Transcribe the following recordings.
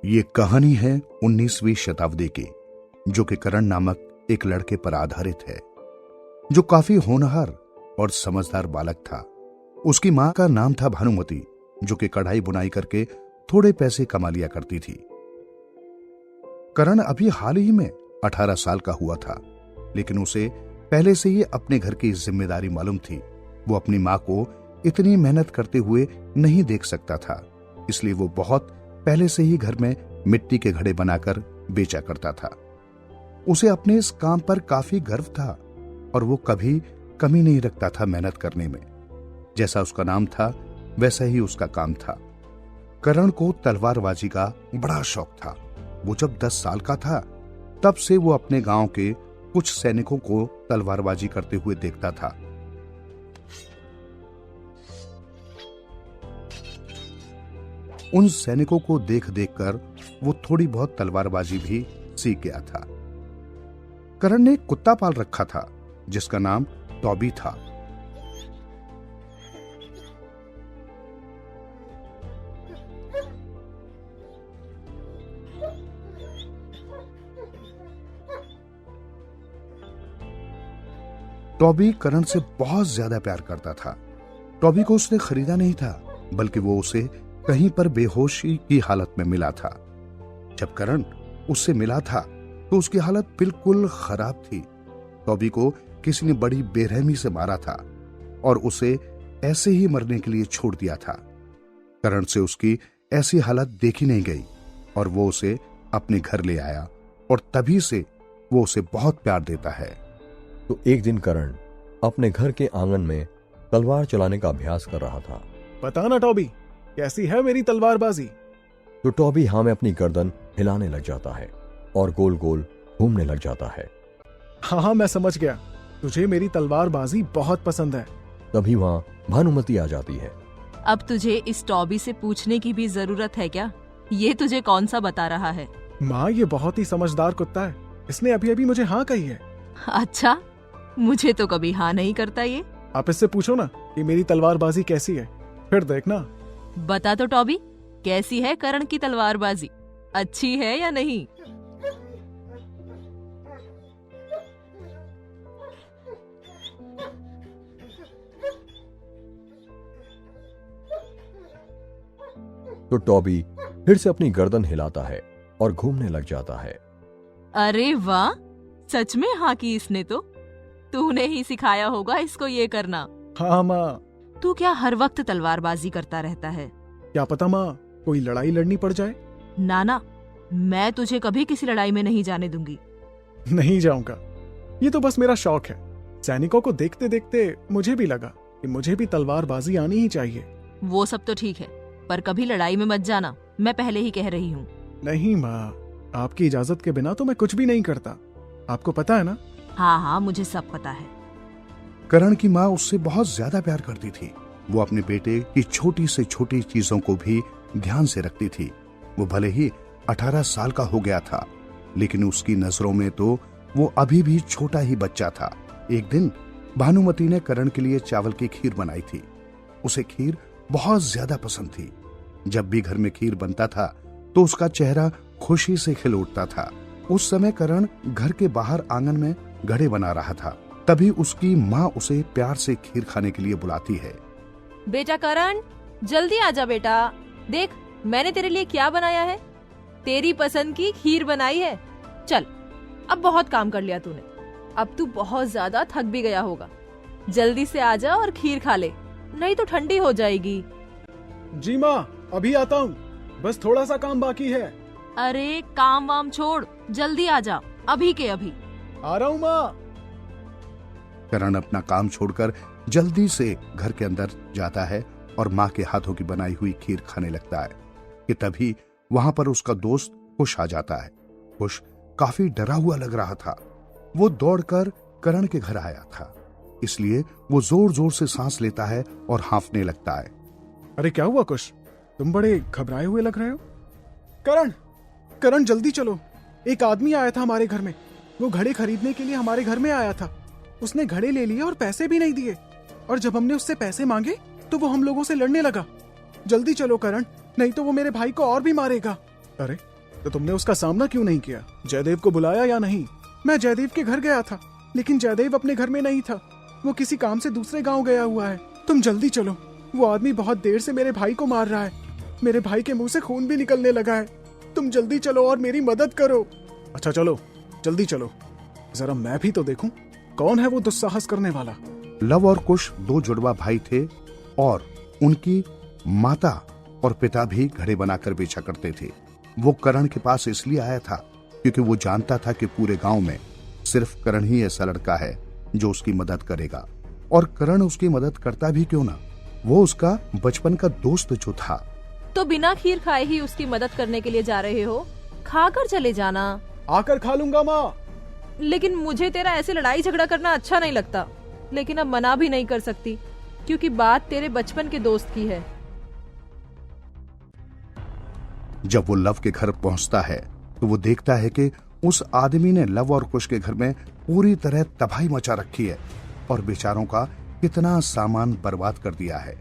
ये कहानी है 19वीं शताब्दी की, जो कि करण नामक एक लड़के पर आधारित है, जो काफी होनहार और समझदार बालक था। उसकी मां का नाम था भानुमती, जो कि कढ़ाई बुनाई करके थोड़े पैसे कमा लिया करती थी। करण अभी हाल ही में 18 साल का हुआ था, लेकिन उसे पहले से ही अपने घर की जिम्मेदारी मालूम थी। वो अपनी मां को इतनी मेहनत करते हुए नहीं देख सकता था, इसलिए वो बहुत पहले से ही घर में मिट्टी के घड़े बनाकर बेचा करता था। उसे अपने इस काम पर काफी गर्व था और वो कभी कमी नहीं रखता था मेहनत करने में। जैसा उसका नाम था वैसा ही उसका काम था। करण को तलवारबाजी का बड़ा शौक था। वो जब 10 साल का था तब से वो अपने गांव के कुछ सैनिकों को तलवारबाजी करते हुए देखता था। उन सैनिकों को देख देखकर वो थोड़ी बहुत तलवारबाजी भी सीख गया था। करण ने एक कुत्ता पाल रखा था जिसका नाम टॉबी था। टॉबी करण से बहुत ज्यादा प्यार करता था। टॉबी को उसने खरीदा नहीं था, बल्कि वो उसे कहीं पर बेहोशी की हालत में मिला था। जब करण उससे मिला था तो उसकी हालत बिल्कुल खराब थी। टॉबी को किसी ने बड़ी बेरहमी से मारा था और उसे ऐसे ही मरने के लिए छोड़ दिया था। करण से उसकी ऐसी हालत देखी नहीं गई और वो उसे अपने घर ले आया और तभी से वो उसे बहुत प्यार देता है। तो एक दिन करण अपने घर के आंगन में तलवार चलाने का अभ्यास कर रहा था। पता ना टॉबी, कैसी है मेरी तलवारबाजी? तो टॉबी हाँ में अपनी गर्दन हिलाने लग जाता है और गोल गोल घूमने लग जाता है। हाँ, मैं समझ गया, तुझे मेरी तलवारबाजी बहुत पसंद है। तभी वहाँ भानुमती आ जाती है। अब तुझे इस टॉबी से पूछने की भी जरूरत है क्या? ये तुझे कौन सा बता रहा है? माँ, ये बहुत ही समझदार कुत्ता है, इसने अभी अभी मुझे हाँ कही है। अच्छा, मुझे तो कभी हाँ नहीं करता ये। आप इससे पूछो ना कि मेरी तलवारबाजी कैसी है, फिर देखना। बता तो टॉबी, कैसी है करण की तलवारबाजी? अच्छी है या नहीं? तो टॉबी फिर से अपनी गर्दन हिलाता है और घूमने लग जाता है। अरे वाह, सच में हाँ की इसने तो। तूने ही सिखाया होगा इसको ये करना। हाँ माँ। तू क्या हर वक्त तलवारबाजी करता रहता है? क्या पता माँ, कोई लड़ाई लड़नी पड़ जाए। ना, मैं तुझे कभी किसी लड़ाई में नहीं जाने दूंगी। नहीं जाऊंगा, ये तो बस मेरा शौक है। सैनिकों को देखते देखते मुझे भी लगा कि मुझे भी तलवारबाजी आनी ही चाहिए। वो सब तो ठीक है, पर कभी लड़ाई में मत जाना, मैं पहले ही कह रही हूँ। नहीं माँ, आपकी इजाजत के बिना तो मैं कुछ भी नहीं करता, आपको पता है ना। हाँ, मुझे सब पता है। करण की मां उससे बहुत ज्यादा प्यार करती थी। वो अपने बेटे की छोटी से छोटी चीजों को भी ध्यान से रखती थी। वो भले ही 18 साल का हो गया था, लेकिन उसकी नजरों में तो वो अभी भी छोटा ही बच्चा था। एक दिन भानुमती ने करण के लिए चावल की खीर बनाई थी। उसे खीर बहुत ज्यादा पसंद थी। जब भी घर में खीर बनता था तो उसका चेहरा खुशी से खिल उठता था। उस समय करण घर के बाहर आंगन में घड़े बना रहा था। तभी उसकी माँ उसे प्यार से खीर खाने के लिए बुलाती है। बेटा करण, जल्दी आजा बेटा, देख मैंने तेरे लिए क्या बनाया है। तेरी पसंद की खीर बनाई है। चल, अब बहुत काम कर लिया तूने, अब तू बहुत ज्यादा थक भी गया होगा। जल्दी से आजा और खीर खा ले, नहीं तो ठंडी हो जाएगी। जी माँ, अभी आता हूँ, बस थोड़ा सा काम बाकी है। अरे काम वाम छोड़, जल्दी आजा, अभी के अभी। आ रहा हूँ माँ। करण अपना काम छोड़कर जल्दी से घर के अंदर जाता है और माँ के हाथों की बनाई हुई खीर खाने लगता है कि तभी वहां पर उसका दोस्त कुश आ जाता है। कुश काफी डरा हुआ लग रहा था। वो दौड़कर करण के घर आया था, इसलिए वो जोर जोर से सांस लेता है और हांफने लगता है। अरे क्या हुआ कुश, तुम बड़े घबराए हुए लग रहे हो। करण जल्दी चलो, एक आदमी आया था हमारे घर में। वो घड़े खरीदने के लिए हमारे घर में आया था। उसने घड़े ले लिए और पैसे भी नहीं दिए, और जब हमने उससे पैसे मांगे तो वो हम लोगों से लड़ने लगा। जल्दी चलो करण, नहीं तो वो मेरे भाई को और भी मारेगा। अरे तो तुमने उसका सामना क्यों नहीं किया? जयदेव को बुलाया या नहीं? मैं जयदेव के घर गया था, लेकिन जयदेव अपने घर में नहीं था। वो किसी काम से दूसरे गांव गया हुआ है। तुम जल्दी चलो, वो आदमी बहुत देर से मेरे भाई को मार रहा है। मेरे भाई के मुंह से खून भी निकलने लगा है। तुम जल्दी चलो और मेरी मदद करो। अच्छा चलो, जल्दी चलो, जरा मैं भी तो देखूं कौन है वो दुस्साहस करने वाला। लव और कुश दो जुड़वा भाई थे और उनकी माता और पिता भी घड़े बनाकर बेचा करते थे। वो करण के पास इसलिए आया था क्योंकि वो जानता था कि पूरे गांव में सिर्फ करण ही ऐसा लड़का है जो उसकी मदद करेगा। और करण उसकी मदद करता भी क्यों ना, वो उसका बचपन का दोस्त जो था। तो बिना खीर खाए ही उसकी मदद करने के लिए जा रहे हो? खाकर चले जाना। आकर खा लूंगा माँ। लेकिन मुझे तेरा ऐसे लड़ाई झगड़ा करना अच्छा नहीं लगता। लेकिन अब मना भी नहीं कर सकती क्योंकि बात तेरे बचपन के दोस्त की है। जब वो लव के घर पहुंचता है तो वो देखता है कि उस आदमी ने लव और कुश के घर में पूरी तरह तबाही मचा रखी है और बेचारों का कितना सामान बर्बाद कर दिया है।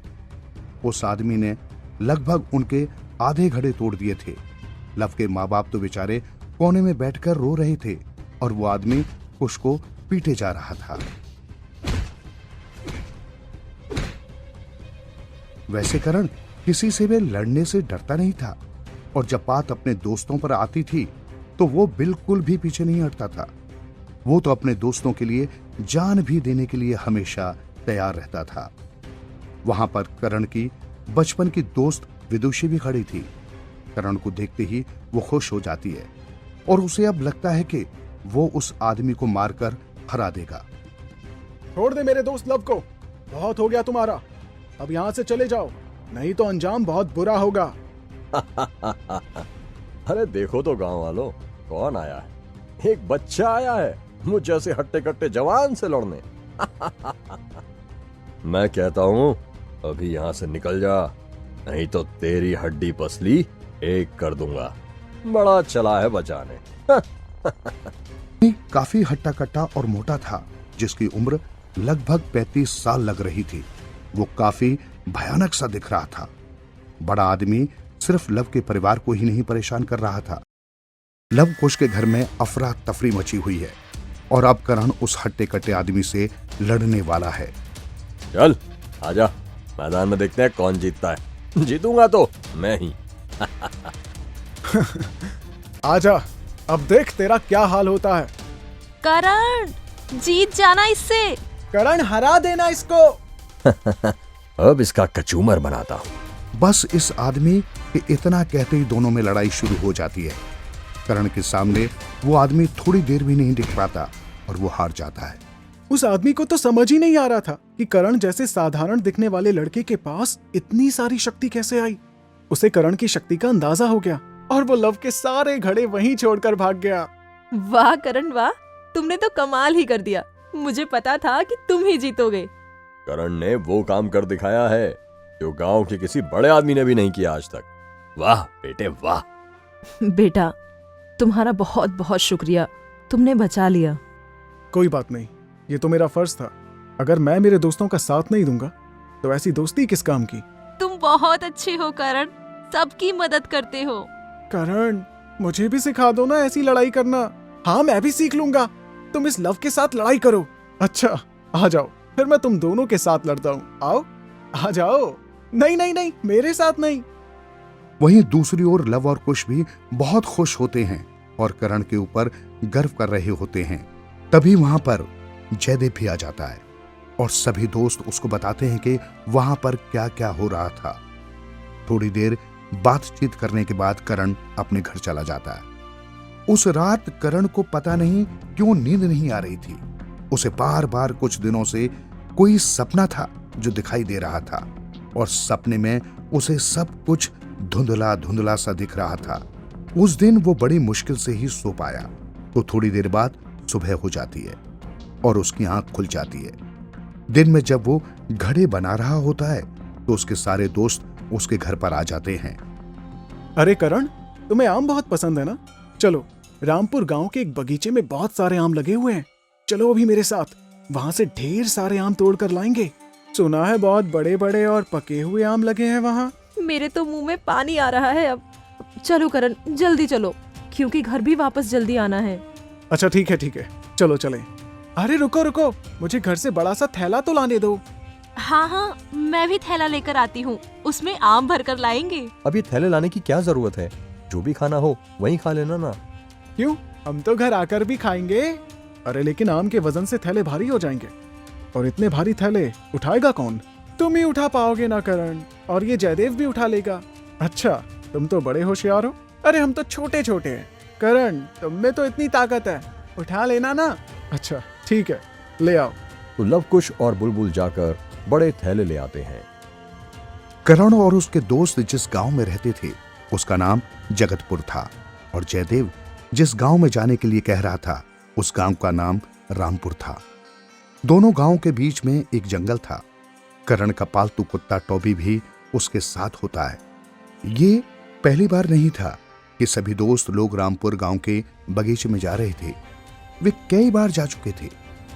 उस आदमी ने लगभग उनके आधे घड़े तोड़ दिए थे। लव के माँ बाप तो बेचारे कोने में बैठकर रो रहे थे और वो आदमी कुश को पीटे जा रहा था। वैसे करण किसी से भी लड़ने से डरता नहीं था और जब बात अपने दोस्तों पर आती थी तो वो बिल्कुल भी पीछे नहीं हटता था। वो तो अपने दोस्तों के लिए जान भी देने के लिए हमेशा तैयार रहता था। वहां पर करण की बचपन की दोस्त विदुषी भी खड़ी थी। करण को देखते ही वो खुश हो जाती है और उसे अब लगता है कि वो उस आदमी को मारकर हरा देगा। छोड़ दे मेरे दोस्त लव को, बहुत हो गया तुम्हारा। अब यहाँ से चले जाओ, नहीं तो अंजाम बहुत बुरा होगा। अरे देखो तो गांव वालों, कौन आया है? एक बच्चा आया है मुझ जैसे हट्टे कट्टे जवान से लड़ने। मैं कहता हूँ अभी यहाँ से निकल जा, नहीं तो तेरी हड्डी पसली एक कर दूंगा। बड़ा चला है बचाने। काफी हट्टा कट्टा और मोटा था, जिसकी उम्र लगभग 35 साल लग रही थी। वो काफी भयानक सा दिख रहा था। बड़ा आदमी सिर्फ लव के परिवार को ही नहीं परेशान कर रहा था। लव कुश के घर में अफरा तफरी मची हुई है और अब करण उस हट्टे कट्टे आदमी से लड़ने वाला है। चल आजा, मैदान में देखते हैं कौन जीतता है। जीतूंगा तो मैं ही। आजा, अब देख तेरा क्या हाल होता है। करण, जीत जाना इससे। करण, हरा देना इसको। अब इसका कचूमर बनाता हूँ। बस इस आदमी के इतना कहते ही दोनों में लड़ाई शुरू हो जाती है। करण के सामने वो आदमी थोड़ी देर भी नहीं दिख पाता और वो हार जाता है। उस आदमी को तो समझ ही नहीं आ रहा था कि करण जैसे साधारण दिखने वाले लड़के के पास इतनी सारी शक्ति कैसे आई। उसे करण की शक्ति का अंदाजा हो गया और वो लव के सारे घड़े वहीं छोड़कर भाग गया। वाह करण वाह, तुमने तो कमाल ही कर दिया। मुझे पता था कि तुम ही जीतोगे। करण ने वो काम कर दिखाया है जो गांव के किसी बड़े आदमी ने भी नहीं किया आज तक। वाह बेटे वाह। बेटा, तुम्हारा बहुत बहुत शुक्रिया, तुमने बचा लिया। कोई बात नहीं, ये तो मेरा फर्ज था। अगर मैं मेरे दोस्तों का साथ नहीं दूंगा तो ऐसी दोस्ती किस काम की। तुम बहुत अच्छे हो करण, सबकी मदद करते हो। करण, मुझे भी सिखा दो ना ऐसी लड़ाई करना। हाँ, मैं भी सीख लूंगा। तुम इस लव के साथ लड़ाई करो। अच्छा, आ जाओ, फिर मैं तुम दोनों के साथ लड़ता हूँ। आओ, आ जाओ। नहीं नहीं नहीं, मेरे साथ नहीं। वहीं दूसरी ओर लव और कुश भी बहुत खुश होते हैं और करण के ऊपर गर्व कर रहे होते हैं। तभी वहां पर जयदेव भी आ जाता है और सभी दोस्त उसको बताते हैं कि वहां पर क्या क्या हो रहा था। थोड़ी देर बातचीत करने के बाद करण अपने घर चला जाता है। उस रात करण को पता नहीं क्यों नींद नहीं आ रही थी। उसे बार बार कुछ दिनों से कोई सपना था जो दिखाई दे रहा था और सपने में उसे सब कुछ धुंधला धुंधला सा दिख रहा था। उस दिन वो बड़ी मुश्किल से ही सो पाया तो थोड़ी देर बाद सुबह हो जाती है और उसकी आंख खुल जाती है। दिन में जब वो घड़े बना रहा होता है तो उसके सारे दोस्त उसके घर पर आ जाते हैं। अरे करण, तुम्हें आम बहुत पसंद है ना? चलो, रामपुर गांव के एक बगीचे में बहुत सारे आम लगे हुए हैं। चलो अभी मेरे साथ, वहां से ढेर सारे आम तोड़ कर लाएंगे। सुना है बहुत बड़े बड़े और पके हुए आम लगे हैं वहाँ। मेरे तो मुंह में पानी आ रहा है अब। चलो करण, जल्दी चलो। क्योंकि घर भी वापस जल्दी आना है। अच्छा ठीक है, चलो चले। अरे रुको रुको, मुझे घर से बड़ा सा थैला तो लाने दो। हाँ, मैं भी थैला लेकर आती हूँ, उसमें आम भर कर लाएंगे। अब ये थैले लाने की क्या जरूरत है? जो भी खाना हो वही खा लेना ना। क्यों, हम तो घर आकर भी खाएंगे। अरे लेकिन आम के वजन से थैले भारी हो जाएंगे, और इतने भारी थैले उठाएगा कौन? तुम ही उठा पाओगे ना करण, और ये जयदेव भी उठा लेगा। अच्छा, तुम तो बड़े होशियार हो। अरे हम तो छोटे छोटे हैं। करण, तुम में तो इतनी ताकत है, उठा लेना ना। अच्छा ठीक है, ले आओ। तो लवकुश और बुलबुल जाकर बड़े थैले ले आते हैं। करण और उसके दोस्त जिस गांव में रहते थे उसका नाम जगतपुर था, और जयदेव जिस गांव में जाने के लिए कह रहा था उस गांव का नाम रामपुर था। दोनों गांव के बीच में एक जंगल था। करण का पालतू कुत्ता टॉबी भी उसके साथ होता है। ये पहली बार नहीं था कि सभी दोस्त लोग रामपुर गांव के बगीचे में जा रहे थे। वे कई बार जा चुके थे,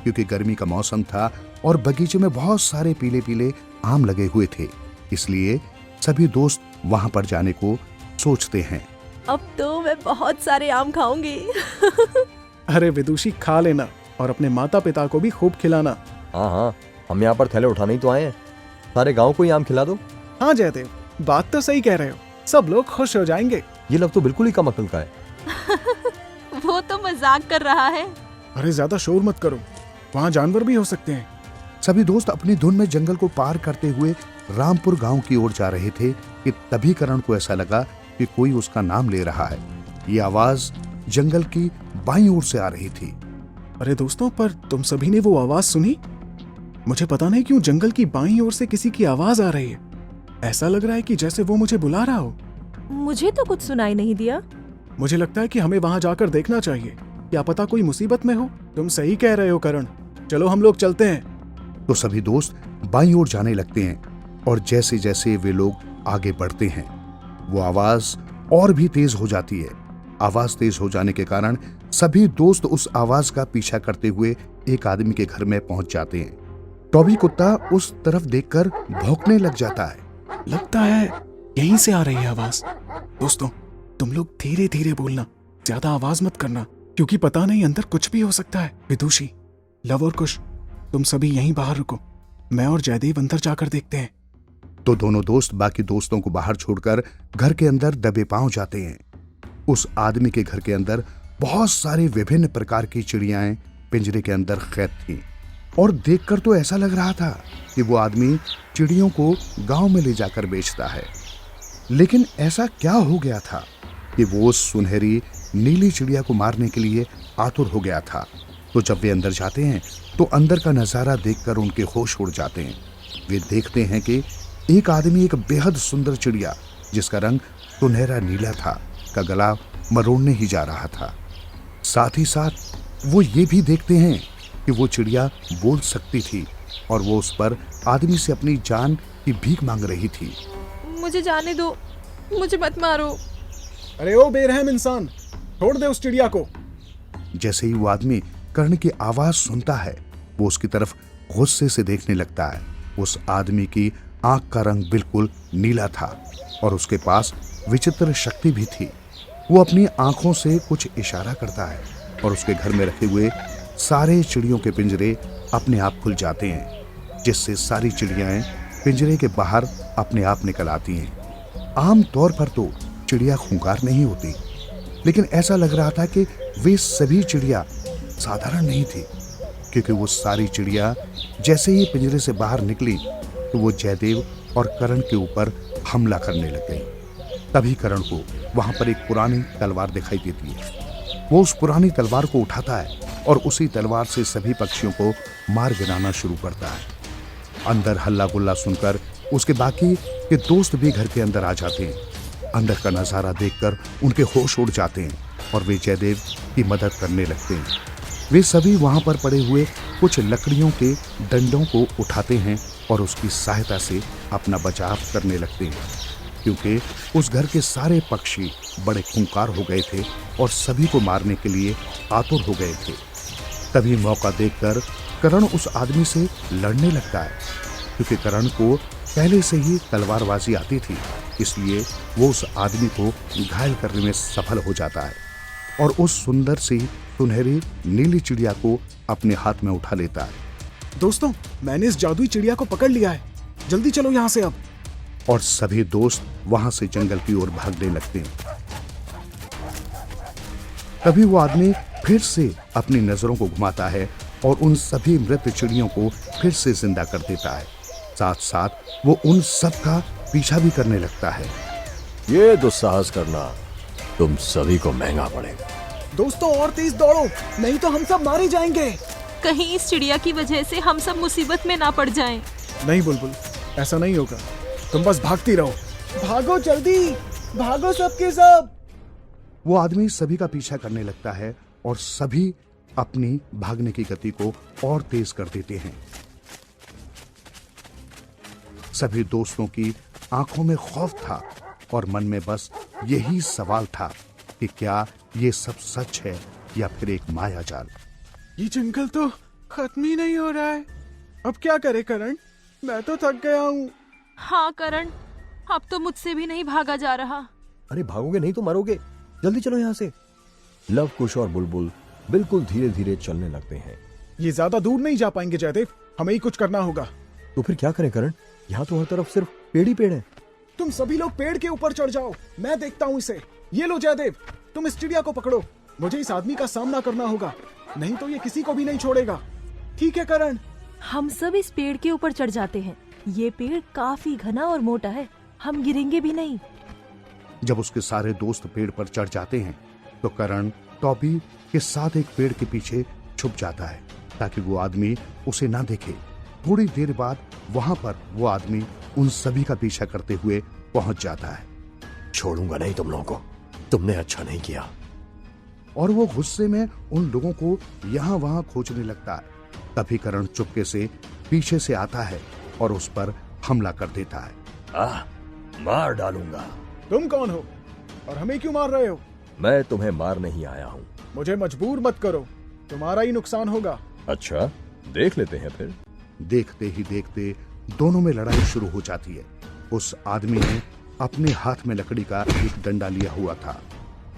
क्योंकि गर्मी का मौसम था और बगीचे में बहुत सारे पीले पीले आम लगे हुए थे। इसलिए सभी दोस्त वहां पर जाने को सोचते हैं। अब तो मैं बहुत सारे आम खाऊंगी। अरे विदुषी, खा लेना और अपने माता पिता को भी खूब खिलाना। हाँ, हम यहाँ पर थैले उठाने ही तो आए हैं। सारे गांव को ही आम खिला दो। हाँ जयदेव, बात तो सही कह रहे हो, सब लोग खुश हो जाएंगे। ये लव तो बिल्कुल ही कम अकल का है। वो तो मजाक कर रहा है। अरे ज्यादा शोर मत करो, वहाँ जानवर भी हो सकते हैं। सभी दोस्त अपनी धुन में जंगल को पार करते हुए रामपुर गांव की ओर जा रहे थे कि तभी करण को ऐसा लगा कि कोई उसका नाम ले रहा है। ये आवाज जंगल की बाईं ओर से आ रही थी। अरे दोस्तों, पर तुम सभी ने वो आवाज सुनी? मुझे पता नहीं क्यों जंगल की बाईं ओर से किसी की आवाज आ रही है। ऐसा लग रहा है कि जैसे वो मुझे बुला रहा हो। मुझे तो कुछ सुनाई नहीं दिया। मुझे लगता है कि हमें वहां जाकर देखना चाहिए, क्या पता कोई मुसीबत में हो। तुम सही कह रहे हो करण, चलो हम लोग चलते हैं। तो सभी दोस्त बाईं ओर जाने लगते हैं, और जैसे जैसे वे लोग आगे बढ़ते हैं वो आवाज और भी तेज हो जाती है। आवाज तेज हो जाने के कारण सभी दोस्त उस आवाज का पीछा करते हुए एक आदमी के घर में पहुंच जाते हैं। टॉबी कुत्ता उस तरफ देखकर भौंकने लग जाता है। लगता है यहीं से आ रही है आवाज। दोस्तों, तुम लोग धीरे धीरे बोलना, ज्यादा आवाज मत करना, क्योंकि पता नहीं अंदर कुछ भी हो सकता है। विदुषी, लव और कुश, तुम सभी यहीं बाहर रुको, मैं और जयदेव अंदर जाकर देखते हैं। तो दोनों दोस्त बाकी दोस्तों को बाहर छोड़कर घर के अंदर दबे पांव जाते हैं। उस आदमी के घर के अंदर बहुत सारी विभिन्न प्रकार की चिड़ियाएं पिंजरे के अंदर कैद थीं, और देखकर तो ऐसा लग रहा था कि वो आदमी चिड़ियों को गांव में ले जाकर बेचता है। लेकिन ऐसा क्या हो गया था कि वो उस सुनहरी नीली चिड़िया को मारने के लिए आतुर हो गया था। तो जब वे अंदर जाते हैं तो अंदर का नजारा देखकर उनके होश उड़ जाते हैं। वे देखते हैं कि एक आदमी एक बेहद सुंदर चिड़िया, जिसका रंग सुनहरा नीला था, का गला मरोड़ने ही जा रहा था। साथ ही साथ वो ये भी देखते हैं कि वो चिड़िया बोल सकती थी, और वो उस पर आदमी से अपनी जान की भीख मांग रही थी। मुझे जाने दो, मुझे मत मारो। अरे ओ बेरहम इंसान, छोड़ दे उस चिड़िया को। जैसे ही वो आदमी कर्ण की आवाज सुनता है वो उसकी तरफ गुस्से से देखने लगता है। उस आदमी की आंख का रंग बिल्कुल नीला था, और उसके पास विचित्र शक्ति भी थी। वो अपनी आंखों से कुछ इशारा करता है, और उसके घर में रखे हुए सारे चिड़ियों के पिंजरे अपने आप खुल जाते हैं, जिससे सारी चिड़ियाएं पिंजरे के बाहर अपने आप निकल आती हैं। आम तौर पर तो चिड़िया खूंखार नहीं होती, लेकिन ऐसा लग रहा था कि वे सभी चिड़िया साधारण नहीं थी, क्योंकि वो सारी चिड़िया जैसे ही पिंजरे से बाहर निकली तो वो जयदेव और करण के ऊपर हमला करने लग गई। तभी करण को वहां पर एक पुरानी तलवार दिखाई देती है। वो उस पुरानी तलवार को उठाता है और उसी तलवार से सभी पक्षियों को मार गिराना शुरू करता है। अंदर हल्ला गुल्ला सुनकर उसके बाकी के दोस्त भी घर के अंदर आ जाते हैं। अंदर का नजारा देखकर उनके होश उड़ जाते हैं, और वे जयदेव की मदद करने लगते हैं। वे सभी वहां पर पड़े हुए कुछ लकड़ियों के डंडों को उठाते हैं और उसकी सहायता से अपना बचाव करने लगते हैं, क्योंकि उस घर के सारे पक्षी बड़े खूंखार हो गए थे और सभी को मारने के लिए आतुर हो गए थे। तभी मौका देखकर करण उस आदमी से लड़ने लगता है, क्योंकि करण को पहले से ही तलवारबाजी आती थी, इसलिए वो उस आदमी को घायल करने में सफल हो जाता है। और उस सुंदर सी सुनहरी नीली चिड़िया को अपने हाथ में उठा लेता है। दोस्तों, मैंने इस जादुई चिड़िया को पकड़ लिया है, जल्दी चलो यहाँ से अब। और सभी दोस्त वहां से जंगल की ओर भागने लगते हैं। तभी वो आदमी फिर से अपनी नजरों को घुमाता है और उन सभी मृत चिड़ियों को फिर से जिंदा कर देता है। साथ साथ वो उन सब का पीछा भी करने लगता है। ये दुस्साहस करना तुम सभी को महंगा पड़ेगा। दोस्तों, और तेज दौड़ो, नहीं तो हम सब मारे जाएंगे। कहीं इस चिड़िया की वजह से हम सब मुसीबत में ना पड़ जाएं। नहीं बुलबुल, ऐसा नहीं होगा, तुम बस भागती रहो। भागो जल्दी, भागो सबके सब। वो आदमी सभी का पीछा करने लगता है और सभी अपनी भागने की गति को और तेज कर देते हैं। सभी दोस्तों की आंखों में खौफ था और मन में बस यही सवाल था कि क्या ये सब सच है या फिर एक माया जाल। ये जंगल तो खत्म ही नहीं हो रहा है। अब क्या करे करण, मैं तो थक गया हूँ। हाँ करण, अब तो मुझसे भी नहीं भागा जा रहा। अरे भागोगे नहीं तो मरोगे, जल्दी चलो यहाँ से। लव कुश और बुलबुल बिल्कुल धीरे धीरे चलने लगते हैं। ये ज्यादा दूर नहीं जा पाएंगे जयदेव, हमें ही कुछ करना होगा। तो फिर क्या करें करण, यहाँ तो हर तरफ सिर्फ पेड़ ही पेड़ है। तुम सभी लोग पेड़ के ऊपर चढ़ जाओ, मैं देखता हूँ इसे। ये लो जयदेव, तुम इस चिड़िया को पकड़ो, मुझे इस आदमी का सामना करना होगा, नहीं तो ये किसी को भी नहीं छोड़ेगा। ठीक है करण? हम सब इस पेड़ के ऊपर चढ़ जाते हैं। ये पेड़ काफी घना और मोटा है, हम गिरेंगे भी नहीं। जब उसके सारे दोस्त पेड़ पर चढ़ जाते हैं तो करण टॉपी के साथ एक पेड़ के पीछे छुप जाता है ताकि वो आदमी उसे ना देखे। थोड़ी देर बाद वहां पर वो आदमी उन सभी का पीछा करते हुए पहुंच जाता है। छोड़ूंगा नहीं तुम लोगों को, तुमने अच्छा नहीं किया। और वो गुस्से में उन लोगों को यहाँ वहां खोजने लगता है। तभी करण चुपके से पीछे से आता है और उस पर हमला कर देता है। मार डालूंगा। तुम कौन हो और हमें क्यों मार रहे हो? मैं तुम्हें मार नहीं आया हूँ। मुझे मजबूर मत करो, तुम्हारा ही नुकसान होगा। अच्छा, देख लेते हैं फिर। देखते ही देखते दोनों में लड़ाई शुरू हो जाती है। उस आदमी ने अपने हाथ में लकड़ी का एक डंडा लिया हुआ था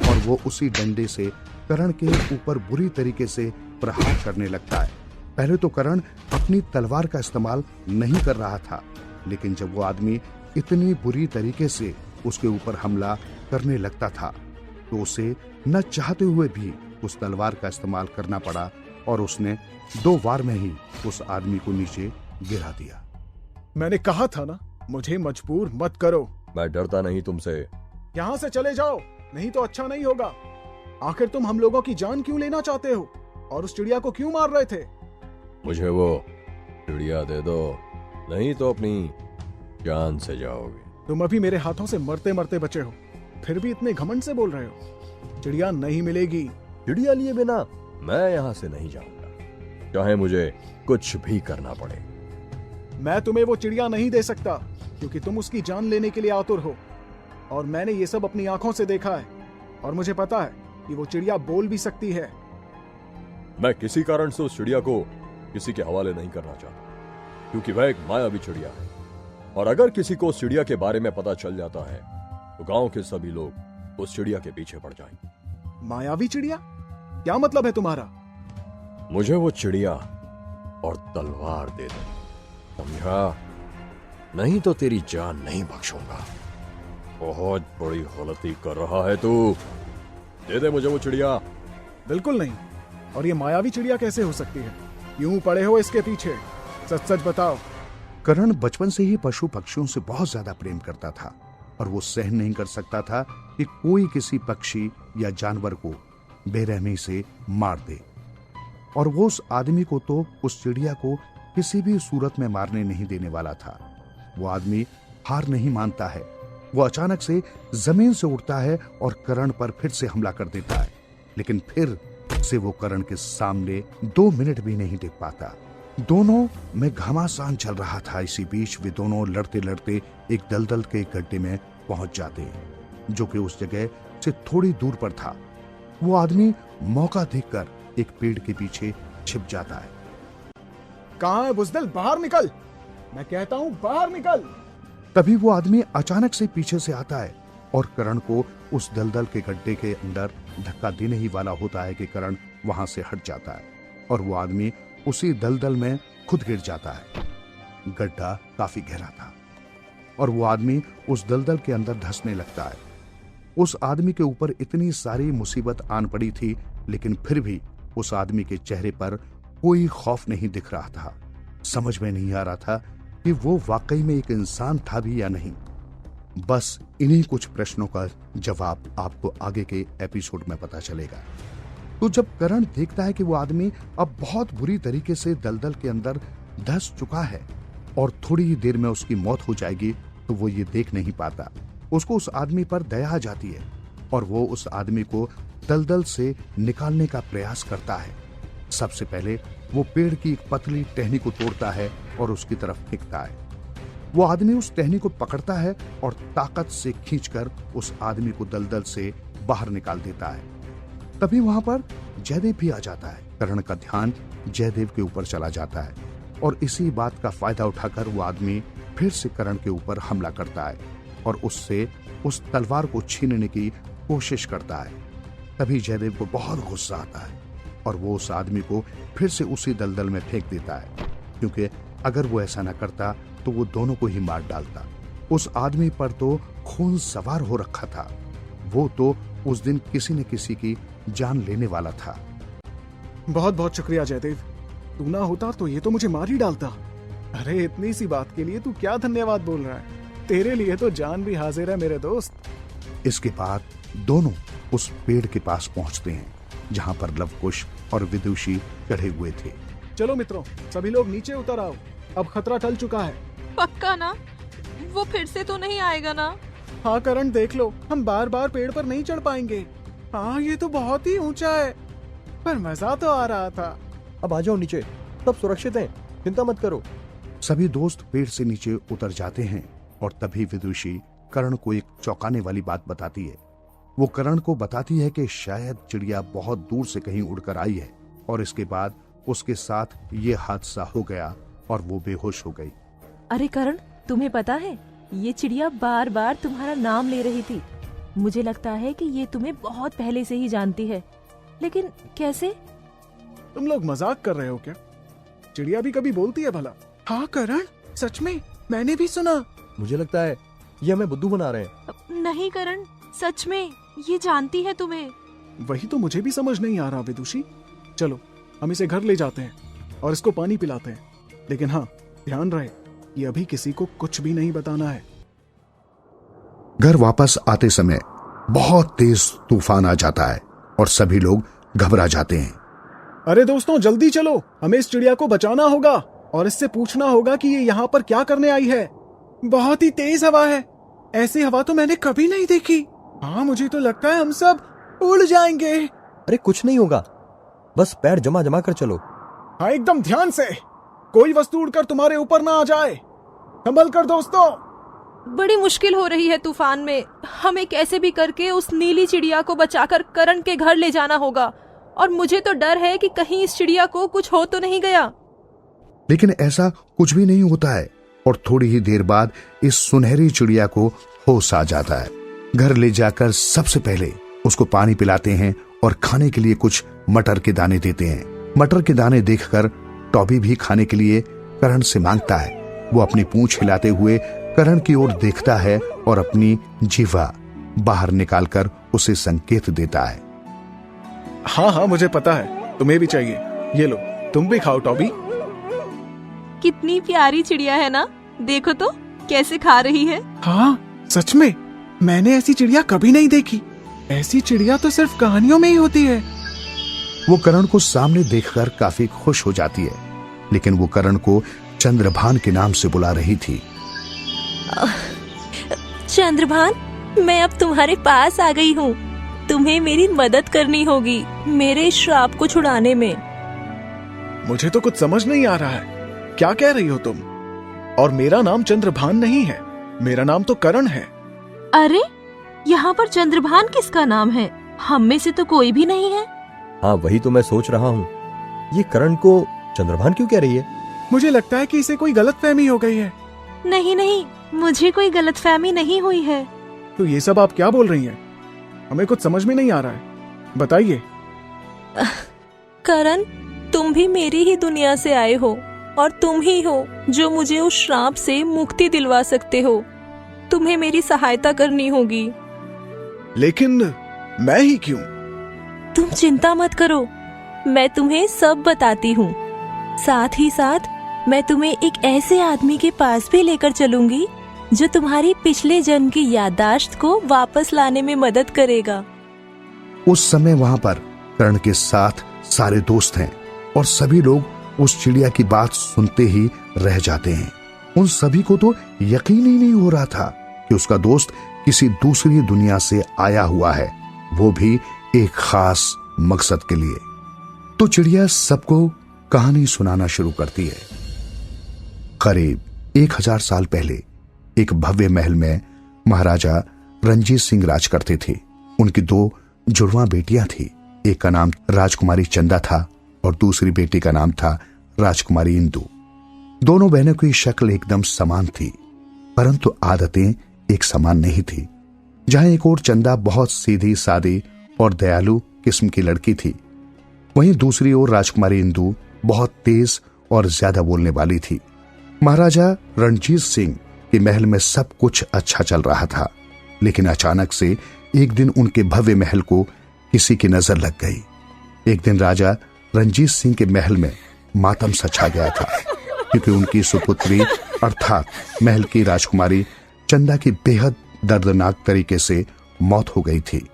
और वो उसी डंडे से करण के ऊपर बुरी तरीके से प्रहार करने लगता है। पहले तो करण अपनी तलवार का इस्तेमाल नहीं कर रहा था, लेकिन जब वो आदमी इतनी बुरी तरीके से उसके ऊपर हमला करने लगता था तो उसे न चाहते हुए भी उस तलवार का इस्तेमाल करना पड़ा और उसने 2 वार में ही उस आदमी को नीचे गिरा दिया। मैंने कहा था ना, मुझे मजबूर मत करो। मैं डरता नहीं तुमसे। यहाँ से चले जाओ, नहीं तो अच्छा नहीं होगा। आखिर तुम हम लोगों की जान क्यों लेना चाहते हो और उस चिड़िया को क्यों मार रहे थे? मुझे वो चिड़िया दे दो, नहीं तो अपनी जान से जाओगे। तुम अभी मेरे हाथों से मरते मरते बचे हो, फिर भी इतने घमंड से बोल रहे हो। चिड़िया नहीं मिलेगी। चिड़िया लिए बिना मैं यहाँ से नहीं जाऊंगा, चाहे मुझे कुछ भी करना पड़े। मैं तुम्हें वो चिड़िया नहीं दे सकता क्योंकि तुम उसकी जान लेने के लिए आतुर हो और मैंने ये सब अपनी आंखों से देखा है और मुझे पता है कि वो चिड़िया बोल भी सकती है। मैं किसी कारण से उस चिड़िया को किसी के हवाले नहीं करना चाहता क्योंकि वह एक मायावी चिड़िया है और अगर किसी को उस चिड़िया के बारे में पता चल जाता है तो गांव के सभी लोग उस चिड़िया के पीछे पड़ जाएंगे। मायावी चिड़िया? क्या मतलब है तुम्हारा? मुझे वो चिड़िया और तलवार दे दो, समझा? नहीं तो तेरी जान नहीं बख्शूंगा। बहुत बड़ी गलती कर रहा है तू। दे दे मुझे वो चिड़िया। बिल्कुल नहीं। और ये मायावी चिड़िया कैसे हो सकती है? यूं पड़े हो इसके पीछे, सच सच बताओ। करण बचपन से ही पशु पक्षियों से बहुत ज्यादा प्रेम करता था और वो सहन नहीं कर सकता था कि कोई किसी पक्षी या जानवर को बेरहमी से मार दे। और वो उस आदमी को तो उस चिड़िया को किसी भी सूरत में मारने नहीं देने वाला था। वो आदमी हार नहीं मानता है। वो अचानक से जमीन से उठता है और करण पर फिर से हमला कर देता है, लेकिन फिर से वो करण के सामने 2 मिनट भी नहीं टिक पाता। दोनों में घमासान चल रहा था। इसी बीच वे दोनों लड़ते लड़ते एक दलदल के गड्ढे में पहुंच जाते हैं जो कि उस जगह से थोड़ी दूर पर था। वो आदमी मौका देखकर एक पेड़ के पीछे छिप जाता है। कहाँ है बुज़दिल? बाहर निकल, मैं कहता हूँ बाहर निकल। तभी वो आदमी अचानक से पीछे से आता है और करण को उस दलदल के गड्ढे के अंदर धक्का देने ही वाला होता है कि करण वहां से हट जाता है और वो आदमी उसी दलदल में खुद गिर जाता है। गड्ढा काफी गहरा था और वो आदमी उस दलदल के अंदर धंसने लगता है। उस आदमी के ऊपर इतनी सारी मुसीबत आन पड़ी थी, लेकिन फिर भी उस आदमी के चेहरे पर कोई खौफ नहीं दिख रहा था। समझ में नहीं आ रहा था कि वो वाकई में एक इंसान था भी या नहीं। बस इन्हीं कुछ प्रश्नों का जवाब आपको आगे के एपिसोड में पता चलेगा। तो जब करण देखता है कि वो आदमी अब बहुत बुरी तरीके से दलदल के अंदर धंस चुका है और थोड़ी ही देर में उसकी मौत हो जाएगी, तो वो ये देख नहीं पाता। उसको उस आदमी पर दया आ जाती है और वो उस आदमी को दलदल से निकालने का प्रयास करता है। सबसे पहले वो पेड़ की एक पतली टहनी को तोड़ता है और उसकी तरफ फेंकता है। वो आदमी उस टहनी को पकड़ता है और ताकत से खींचकर उस आदमी को दलदल से बाहर निकाल देता है। तभी वहां पर जयदेव भी आ जाता है। करण का ध्यान जयदेव के ऊपर चला जाता है और इसी बात का फायदा उठाकर वो आदमी फिर से करण के ऊपर हमला करता है और उससे उस तलवार को छीनने की कोशिश करता है। तभी जयदेव को बहुत गुस्सा आता है और वो उस आदमी को फिर से उसी दलदल में फेंक देता है, क्योंकि अगर वो ऐसा न करता तो वो दोनों को ही मार डालता। उस आदमी पर तो खून सवार हो रखा था। वो तो उस दिन किसी न किसी की जान लेने वाला था। बहुत बहुत शुक्रिया जयदेव, तू ना होता तो ये तो मुझे मार ही डालता। अरे इतनी सी बात के लिए तू क्या धन्यवाद बोल रहा है, तेरे लिए तो जान भी हाजिर है मेरे दोस्त। इसके बाद दोनों उस पेड़ के पास पहुंचते हैं जहां पर लवकुश और विदुषी चढ़े हुए थे। चलो मित्रों, सभी लोग नीचे उतर आओ, अब खतरा टल चुका है। पक्का ना? वो फिर से तो नहीं आएगा ना? हाँ करण, देख लो, हम बार बार पेड़ पर नहीं चढ़ पाएंगे। हाँ ये तो बहुत ही ऊंचा है, पर मजा तो आ रहा था। अब आ जाओ नीचे, सब सुरक्षित हैं, चिंता मत करो। सभी दोस्त पेड़ से नीचे उतर जाते हैं और तभी विदुषी करण को एक चौंकाने वाली बात बताती है। वो करण को बताती है कि शायद चिड़िया बहुत दूर से कहीं उड़कर आई है और इसके बाद उसके साथ ये हादसा हो गया और वो बेहोश हो गई। अरे करण, तुम्हें पता है ये चिड़िया बार बार तुम्हारा नाम ले रही थी। मुझे लगता है कि ये तुम्हें बहुत पहले से ही जानती है, लेकिन कैसे? तुम लोग मजाक कर रहे हो क्या? चिड़िया भी कभी बोलती है भला? हाँ करण, सच में मैंने भी सुना। मुझे लगता है ये हमें बुद्धू बना रहे हैं। नहीं करण, सच में ये जानती है तुम्हें। वही तो मुझे भी समझ नहीं आ रहा विदुषी। चलो हम इसे घर ले जाते हैं और इसको पानी पिलाते हैं, लेकिन हाँ ध्यान रहे ये अभी किसी को कुछ भी नहीं बताना है। घर वापस आते समय बहुत तेज तूफान आ जाता है और सभी लोग घबरा जाते हैं। अरे दोस्तों जल्दी चलो, हमें इस चिड़िया को बचाना होगा और इससे पूछना होगा कि ये यहाँ पर क्या करने आई है। बहुत ही तेज हवा है, ऐसी हवा तो मैंने कभी नहीं देखी। हाँ मुझे तो लगता है हम सब उड़ जाएंगे। अरे कुछ नहीं होगा, बस पैर जमा जमा कर चलो। हाँ एकदम ध्यान से, कोई वस्तु उड़कर तुम्हारे ऊपर ना आ जाए। संभल कर दोस्तों। बड़ी मुश्किल हो रही है तूफान में। हमें कैसे भी करके उस नीली चिड़िया को बचाकर करण के घर ले जाना होगा और मुझे तो डर है कि कहीं इस चिड़िया को कुछ हो तो नहीं गया। लेकिन ऐसा कुछ भी नहीं होता है और थोड़ी ही देर बाद इस सुनहरी चिड़िया को होश आ जाता है। घर ले जाकर सबसे पहले उसको पानी पिलाते हैं और खाने के लिए कुछ मटर के दाने देते हैं। मटर के दाने देखकर टॉबी भी खाने के लिए करण से मांगता है। वो अपनी पूंछ हिलाते हुए करण की ओर देखता है और अपनी जीवा बाहर निकालकर उसे संकेत देता है। हाँ मुझे पता है, तुम्हें भी चाहिए, ये लो तुम भी खाओ टॉबी। कितनी प्यारी चिड़िया है ना, देखो तो कैसे खा रही है। हाँ सच में, मैंने ऐसी चिड़िया कभी नहीं देखी। ऐसी चिड़िया तो सिर्फ कहानियों में ही होती है। वो करण को सामने देखकर काफी खुश हो जाती है, लेकिन वो करण को चंद्रभान के नाम से बुला रही थी। चंद्रभान, मैं अब तुम्हारे पास आ गई हूँ। तुम्हें मेरी मदद करनी होगी मेरे श्राप को छुड़ाने में। मुझे तो कुछ समझ नहीं आ रहा है, क्या कह रही हो तुम? और मेरा नाम चंद्रभान नहीं है, मेरा नाम तो करण है। अरे यहाँ पर चंद्रभान किसका नाम है? हम में से तो कोई भी नहीं है। हाँ वही तो मैं सोच रहा हूँ, ये करण को चंद्रभान क्यों कह रही है? मुझे लगता है कि इसे कोई गलतफहमी हो गई है। नहीं नहीं, मुझे कोई गलतफहमी नहीं हुई है। तो ये सब आप क्या बोल रही हैं? हमें कुछ समझ में नहीं आ रहा है, बताइए। करण, तुम भी मेरी ही दुनिया से आए हो और तुम ही हो जो मुझे उस श्राप से मुक्ति दिलवा सकते हो। तुम्हें मेरी सहायता करनी होगी। लेकिन मैं ही क्यों? तुम चिंता मत करो, मैं तुम्हें सब बताती हूँ। साथ ही साथ मैं तुम्हें एक ऐसे आदमी के पास भी लेकर चलूंगी जो तुम्हारी पिछले जन्म की याददाश्त को वापस लाने में मदद करेगा। उस समय वहां पर कर्ण के साथ सारे दोस्त हैं और सभी लोग उस चिड़िया की बात सुनते ही रह जाते हैं। उन सभी को तो यकीन ही नहीं हो रहा था कि उसका दोस्त किसी दूसरी दुनिया से आया हुआ है, वो भी एक खास मकसद के लिए। तो चिड़िया सबको कहानी सुनाना शुरू करती है। करीब 1000 साल पहले एक भव्य महल में महाराजा रणजीत सिंह राज करते थे। उनकी 2 जुड़वा बेटियां थी। एक का नाम राजकुमारी चंदा था और दूसरी बेटी का नाम था राजकुमारी इंदु। दोनों बहनों की शक्ल एकदम समान थी, परंतु आदतें एक समान नहीं थी। जहां एक और चंदा बहुत सीधी सादी और दयालु किस्म की लड़की थी, वहीं दूसरी ओर राजकुमारी इंदु बहुत तेज और ज्यादा बोलने वाली थी। महाराजा रणजीत सिंह के महल में सब कुछ अच्छा चल रहा था, लेकिन अचानक से एक दिन उनके भव्य महल को किसी की नजर लग गई। एक दिन राजा रणजीत सिंह के महल में मातम सा छा गया था, क्योंकि उनकी सुपुत्री अर्थात महल की राजकुमारी चंदा की बेहद दर्दनाक तरीके से मौत हो गई थी।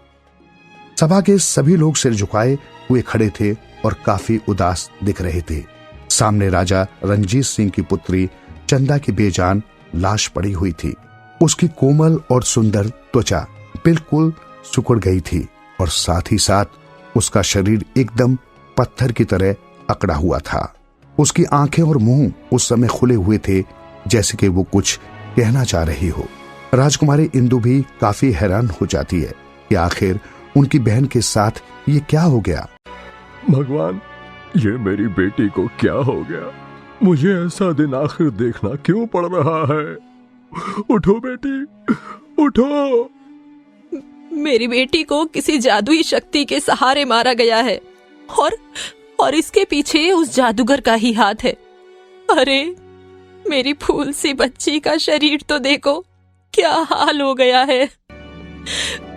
सभा के सभी लोग सिर झुकाए हुए खड़े थे और काफी उदास दिख रहे थे। सामने राजा रणजीत सिंह की पुत्री चंदा की बेजान लाश पड़ी हुई थी। उसकी कोमल और सुंदर त्वचा बिल्कुल सिकुड़ गई थी और साथ ही साथ उसका शरीर एकदम पत्थर की तरह अकड़ा हुआ था। उसकी आंखें और मुंह उस समय खुले हुए थे जैसे कि वो कुछ कहना चाह रही हो। राजकुमारी इंदु भी काफी हैरान हो जाती है कि आखिर उनकी बहन के साथ ये क्या हो गया। भगवान, ये मेरी बेटी को क्या हो गया? मुझे ऐसा दिन आखिर देखना क्यों पड़ रहा है? उठो बेटी, उठो। मेरी बेटी को किसी जादुई शक्ति के सहारे मारा गया है और इसके पीछे उस जादूगर का ही हाथ है। अरे, मेरी फूल सी बच्ची का शरीर तो देखो, क्या हाल हो गया है।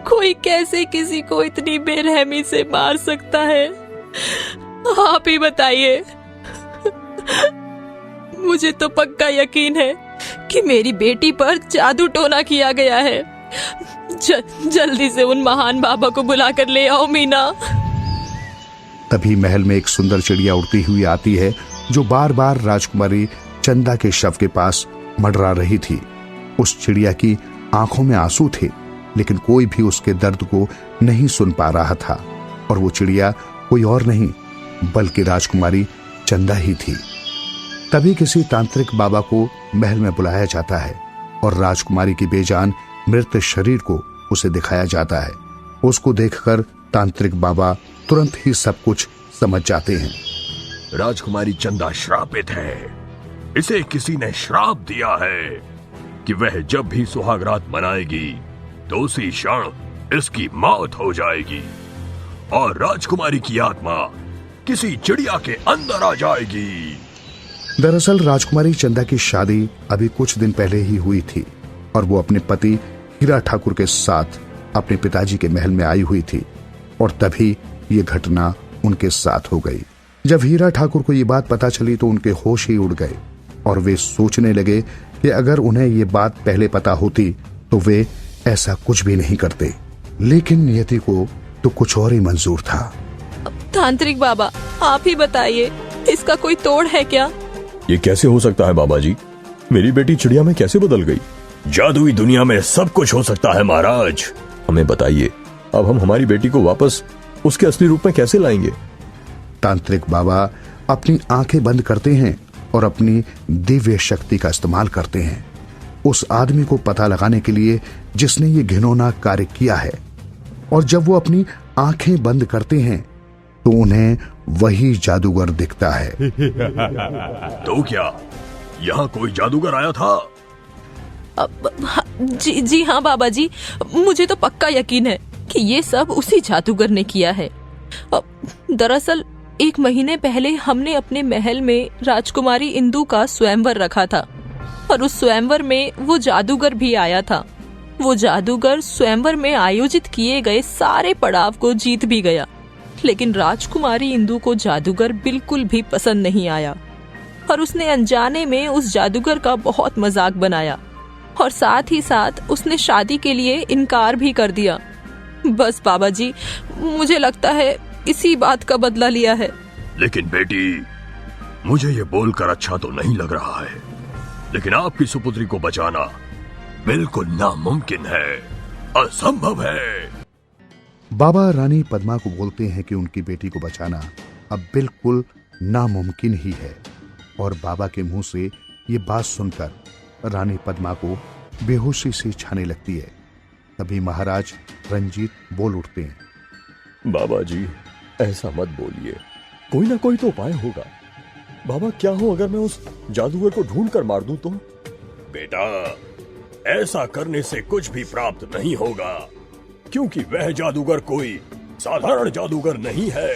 कोई कैसे किसी को इतनी बेरहमी से मार सकता है? आप ही बताइए। मुझे तो पक्का यकीन है कि मेरी बेटी पर जादू टोना किया गया है। जल्दी से उन महान बाबा को बुलाकर ले आओ मीना। तभी महल में एक सुंदर चिड़िया उड़ती हुई आती है जो बार बार राजकुमारी चंदा के शव के पास मंडरा रही थी। उस चिड़िया की आंखों में आंसू थे, लेकिन कोई भी उसके दर्द को नहीं सुन पा रहा था। और वो चिड़िया कोई और नहीं बल्कि राजकुमारी चंदा ही थी। तभी किसी तांत्रिक बाबा को महल में बुलाया जाता है और राजकुमारी की बेजान मृत शरीर को उसे दिखाया जाता है। उसको देखकर तांत्रिक बाबा तुरंत ही सब कुछ समझ जाते हैं। राजकुमारी चंदा श्रापित है। इसे किसी ने श्राप दिया है कि वह जब भी सुहागरात मनाएगी तो उसी क्षण इसकी मौत हो जाएगी और राजकुमारी की आत्मा किसी चिड़िया के अंदर आ जाएगी। दरअसल राजकुमारी चंदा की शादी अभी कुछ दिन पहले ही हुई थी और वो अपने पति हीरा ठाकुर के साथ अपने पिताजी के महल में आई हुई थी। और तभी ये घटना उनके साथ हो गई। जब हीरा ठाकुर को ये बात पता चली तो उनके होश ही उड़ गए और वे सोचने लगे कि अगर उन्हें ये बात पहले पता होती तो वे ऐसा कुछ भी नहीं करते। लेकिन नियति को तो कुछ और ही मंजूर था। तांत्रिक बाबा, आप ही बताइए, इसका कोई तोड़ है क्या? ये कैसे हो सकता है बाबा जी? मेरी बेटी चिड़िया में कैसे बदल गई? जादुई दुनिया में सब कुछ हो सकता है महाराज। हमें बताइए, अब हम हमारी बेटी को वापस उसके असली रूप में कैसे लाएंगे? तांत्रिक बाबा अपनी आंखें बंद करते हैं और अपनी दिव्य शक्ति का इस्तेमाल करते हैं उस आदमी को पता लगाने के लिए जिसने ये घिनौना कार्य किया है। और जब वो अपनी आंखें बंद करते हैं तो उन्हें वही जादूगर दिखता है। तो क्या यहाँ कोई जादूगर आया था? जी हाँ बाबा जी, मुझे तो पक्का यकीन है कि ये सब उसी जादूगर ने किया है। दरअसल 1 महीने पहले हमने अपने महल में राजकुमारी इंदु का स्वयंवर रखा था और उस स्वयंवर में वो जादूगर भी आया था। वो जादूगर स्वयंवर में आयोजित किए गए सारे पड़ाव को जीत भी गया, लेकिन राजकुमारी इंदु को जादूगर बिल्कुल भी पसंद नहीं आया और उसने अनजाने में उस जादूगर का बहुत मजाक बनाया और साथ ही साथ उसने शादी के लिए इनकार भी कर दिया। बस बाबा जी, मुझे लगता है इसी बात का बदला लिया है। लेकिन बेटी, मुझे ये बोलकर अच्छा तो नहीं लग रहा है, लेकिन आपकी सुपुत्री को बचाना बिल्कुल नामुमकिन है, असंभव है। बाबा रानी पद्मा को बोलते हैं कि उनकी बेटी को बचाना अब बिल्कुल नामुमकिन ही है, और बाबा के मुंह से ये बात सुनकर रानी पद्मा को बेहोशी से छाने लगती है। तभी महाराज रंजीत बोल उठते हैं। बाबा जी, ऐसा मत बोलिए, कोई ना कोई तो उपाय होगा। बाबा, क्या हो अगर मैं उस जादूगर को ढूंढ कर मार दूं तो? बेटा, ऐसा करने से कुछ भी प्राप्त नहीं होगा, क्योंकि वह जादूगर कोई साधारण जादूगर नहीं है,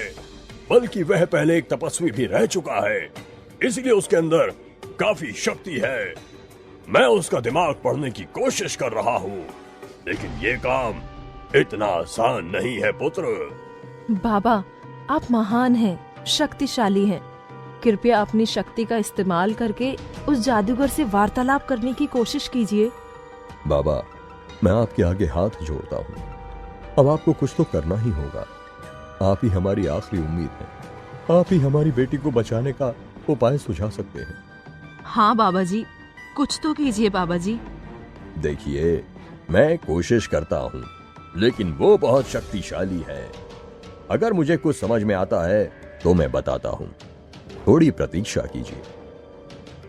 बल्कि वह पहले एक तपस्वी भी रह चुका है, इसलिए उसके अंदर काफी शक्ति है। मैं उसका दिमाग पढ़ने की कोशिश कर रहा हूँ, लेकिन ये काम इतना आसान नहीं है पुत्र। बाबा, आप महान हैं, शक्तिशाली हैं। कृपया अपनी शक्ति का इस्तेमाल करके उस जादूगर से वार्तालाप करने की कोशिश कीजिए। बाबा, मैं आपके आगे हाथ जोड़ता हूँ, अब आपको कुछ तो करना ही होगा। आप ही हमारी आखिरी उम्मीद है, आप ही हमारी बेटी को बचाने का उपाय सुझा सकते हैं। हाँ बाबा जी, कुछ तो कीजिए बाबा जी। देखिए, मैं कोशिश करता हूँ, लेकिन वो बहुत शक्तिशाली है। अगर मुझे कुछ समझ में आता है तो मैं बताता हूँ, थोड़ी प्रतीक्षा कीजिए।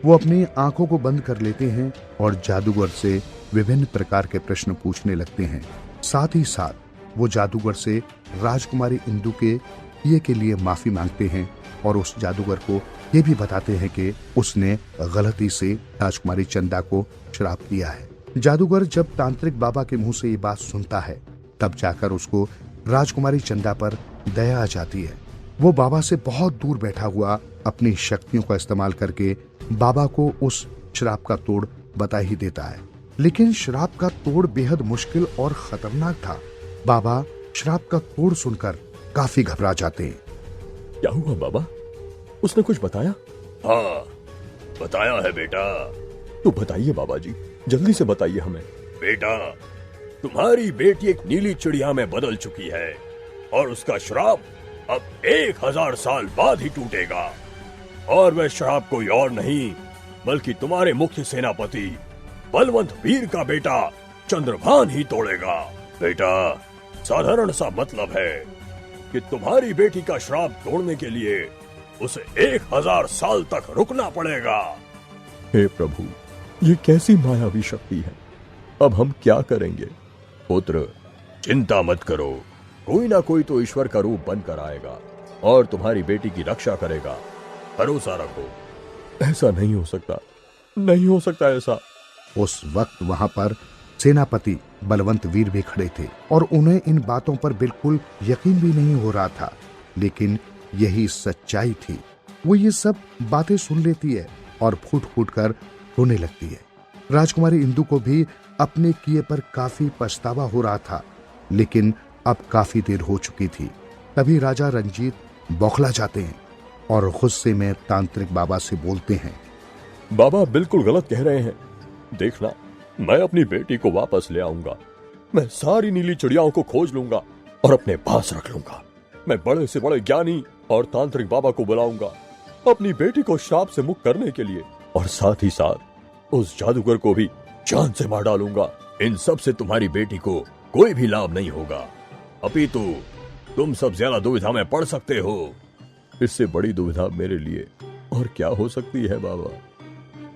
वो अपनी आंखों को बंद कर लेते हैं और जादूगर से विभिन्न प्रकार के प्रश्न पूछने लगते हैं। साथ ही साथ वो जादूगर से राजकुमारी इंदु के किए के लिए माफी मांगते हैं और उस जादूगर को ये भी बताते हैं कि उसने गलती से राजकुमारी चंदा को श्राप दिया है। जादूगर जब तांत्रिक बाबा के मुंह से ये बात सुनता है, तब जाकर उसको राजकुमारी चंदा पर दया आ जाती है। वो बाबा से बहुत दूर बैठा हुआ अपनी शक्तियों का इस्तेमाल करके बाबा को उस श्राप का तोड़ बता ही देता है, लेकिन श्राप का तोड़ बेहद मुश्किल और खतरनाक था। बाबा श्राप का तोड़ सुनकर काफी घबरा जाते हैं। क्या हुआ बाबा, उसने कुछ बताया? हाँ, बताया है बेटा। तो बताइए बाबा जी, जल्दी से बताइए हमें। बेटा, तुम्हारी बेटी एक नीली चिड़िया में बदल चुकी है और उसका श्राप अब 1000 साल बाद ही टूटेगा, और वह श्राप कोई और नहीं बल्कि तुम्हारे मुख्य सेनापति बलवंत वीर का बेटा चंद्रभान ही तोड़ेगा। बेटा, साधारण सा मतलब है कि तुम्हारी बेटी का श्राप तोड़ने के लिए उसे 1000 साल तक रुकना पड़ेगा। हे प्रभु, ये कैसी मायावी शक्ति है, अब हम क्या करेंगे? पुत्र, चिंता मत करो, कोई ना कोई तो ईश्वर का रूप बनकर आएगा और तुम्हारी बेटी की रक्षा करेगा, भरोसा रखो। ऐसा नहीं हो सकता, नहीं हो सकता ऐसा। उस वक्त वहां पर सेनापति बलवंत वीर भी खड़े थे और उन्हें इन बातों पर बिल्कुल यकीन भी नहीं हो रहा था, लेकिन यही सच्चाई थी। वो ये सब बातें सुन लेती है और फूट फूट कर रोने लगती है। राजकुमारी इंदु को भी अपने किए पर काफी पछतावा हो रहा था, लेकिन अब काफी देर हो चुकी थी। तभी राजा रंजीत बौखला जाते हैं और गुस्से में तांत्रिक बाबा से बोलते हैं। बाबा बिल्कुल गलत कह रहे हैं, देखना, मैं अपनी बेटी को वापस ले आऊंगा। मैं सारी नीली चिड़ियाओं को खोज लूंगा और अपने पास रख लूंगा। मैं बड़े से बड़े ज्ञानी और तांत्रिक बाबा को बुलाऊंगा अपनी बेटी को श्राप से मुक्त करने के लिए, और साथ ही साथ उस जादूगर को भी जान से मार डालूंगा। इन सब से तुम्हारी बेटी को कोई भी लाभ नहीं होगा, अपितु तुम सब ज्यादा दुविधा में पड़ सकते हो। इससे बड़ी दुविधा मेरे लिए और क्या हो सकती है बाबा,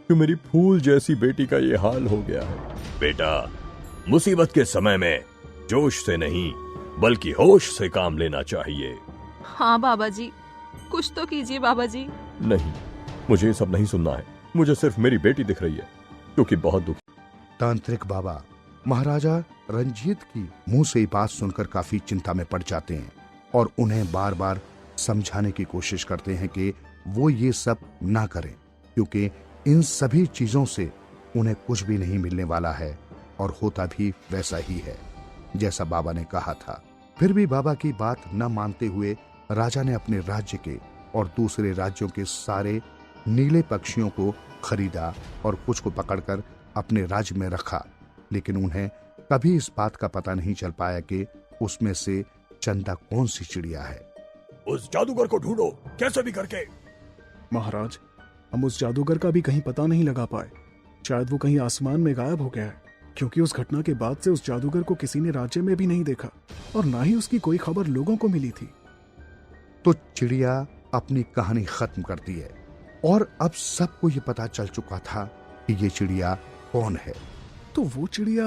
कि मेरी फूल जैसी बेटी का ये हाल हो गया है। बेटा, मुसीबत के समय में जोश से नहीं बल्कि होश से काम लेना चाहिए। हाँ बाबा जी, कुछ तो कीजिए बाबा जी। नहीं, मुझे ये सब नहीं सुनना है। मुझे सिर्फ मेरी बेटी दिख रही है, क्योंकि बहुत दुखी। तांत्रिक बाबा महाराजा रंजीत की मुंह से ये बात सुनकर काफी चिंता में पड़ जाते हैं और उन्हें बार बार समझाने की कोशिश करते हैं कि वो ये सब ना करें, क्योंकि इन सभी चीजों से उन्हें कुछ भी नहीं मिलने वाला है और होता भी वैसा ही है जैसा बाबा ने कहा था। फिर भी बाबा की बात न मानते हुए राजा ने अपने राज्य के और दूसरे राज्यों के सारे नीले पक्षियों को खरीदा और कुछ को पकड़कर अपने राज्य में रखा, लेकिन उन्हें कभी इस बात का पता नहीं चल पाया कि उसमें से चंदा कौन सी चिड़िया है। उस जादूगर को ढूंढो कैसे भी करके। महाराज, हम उस जादूगर का भी कहीं पता नहीं लगा पाए। शायद वो कहीं आसमान में गायब हो गया है, क्योंकि उस घटना के बाद से उस जादूगर को किसी ने राज्य में भी नहीं देखा और ना ही उसकी कोई खबर लोगों को मिली थी। तो चिड़िया अपनी कहानी खत्म करती है और अब सबको ये पता चल चुका था कि ये चिड़िया कौन है। तो वो चिड़िया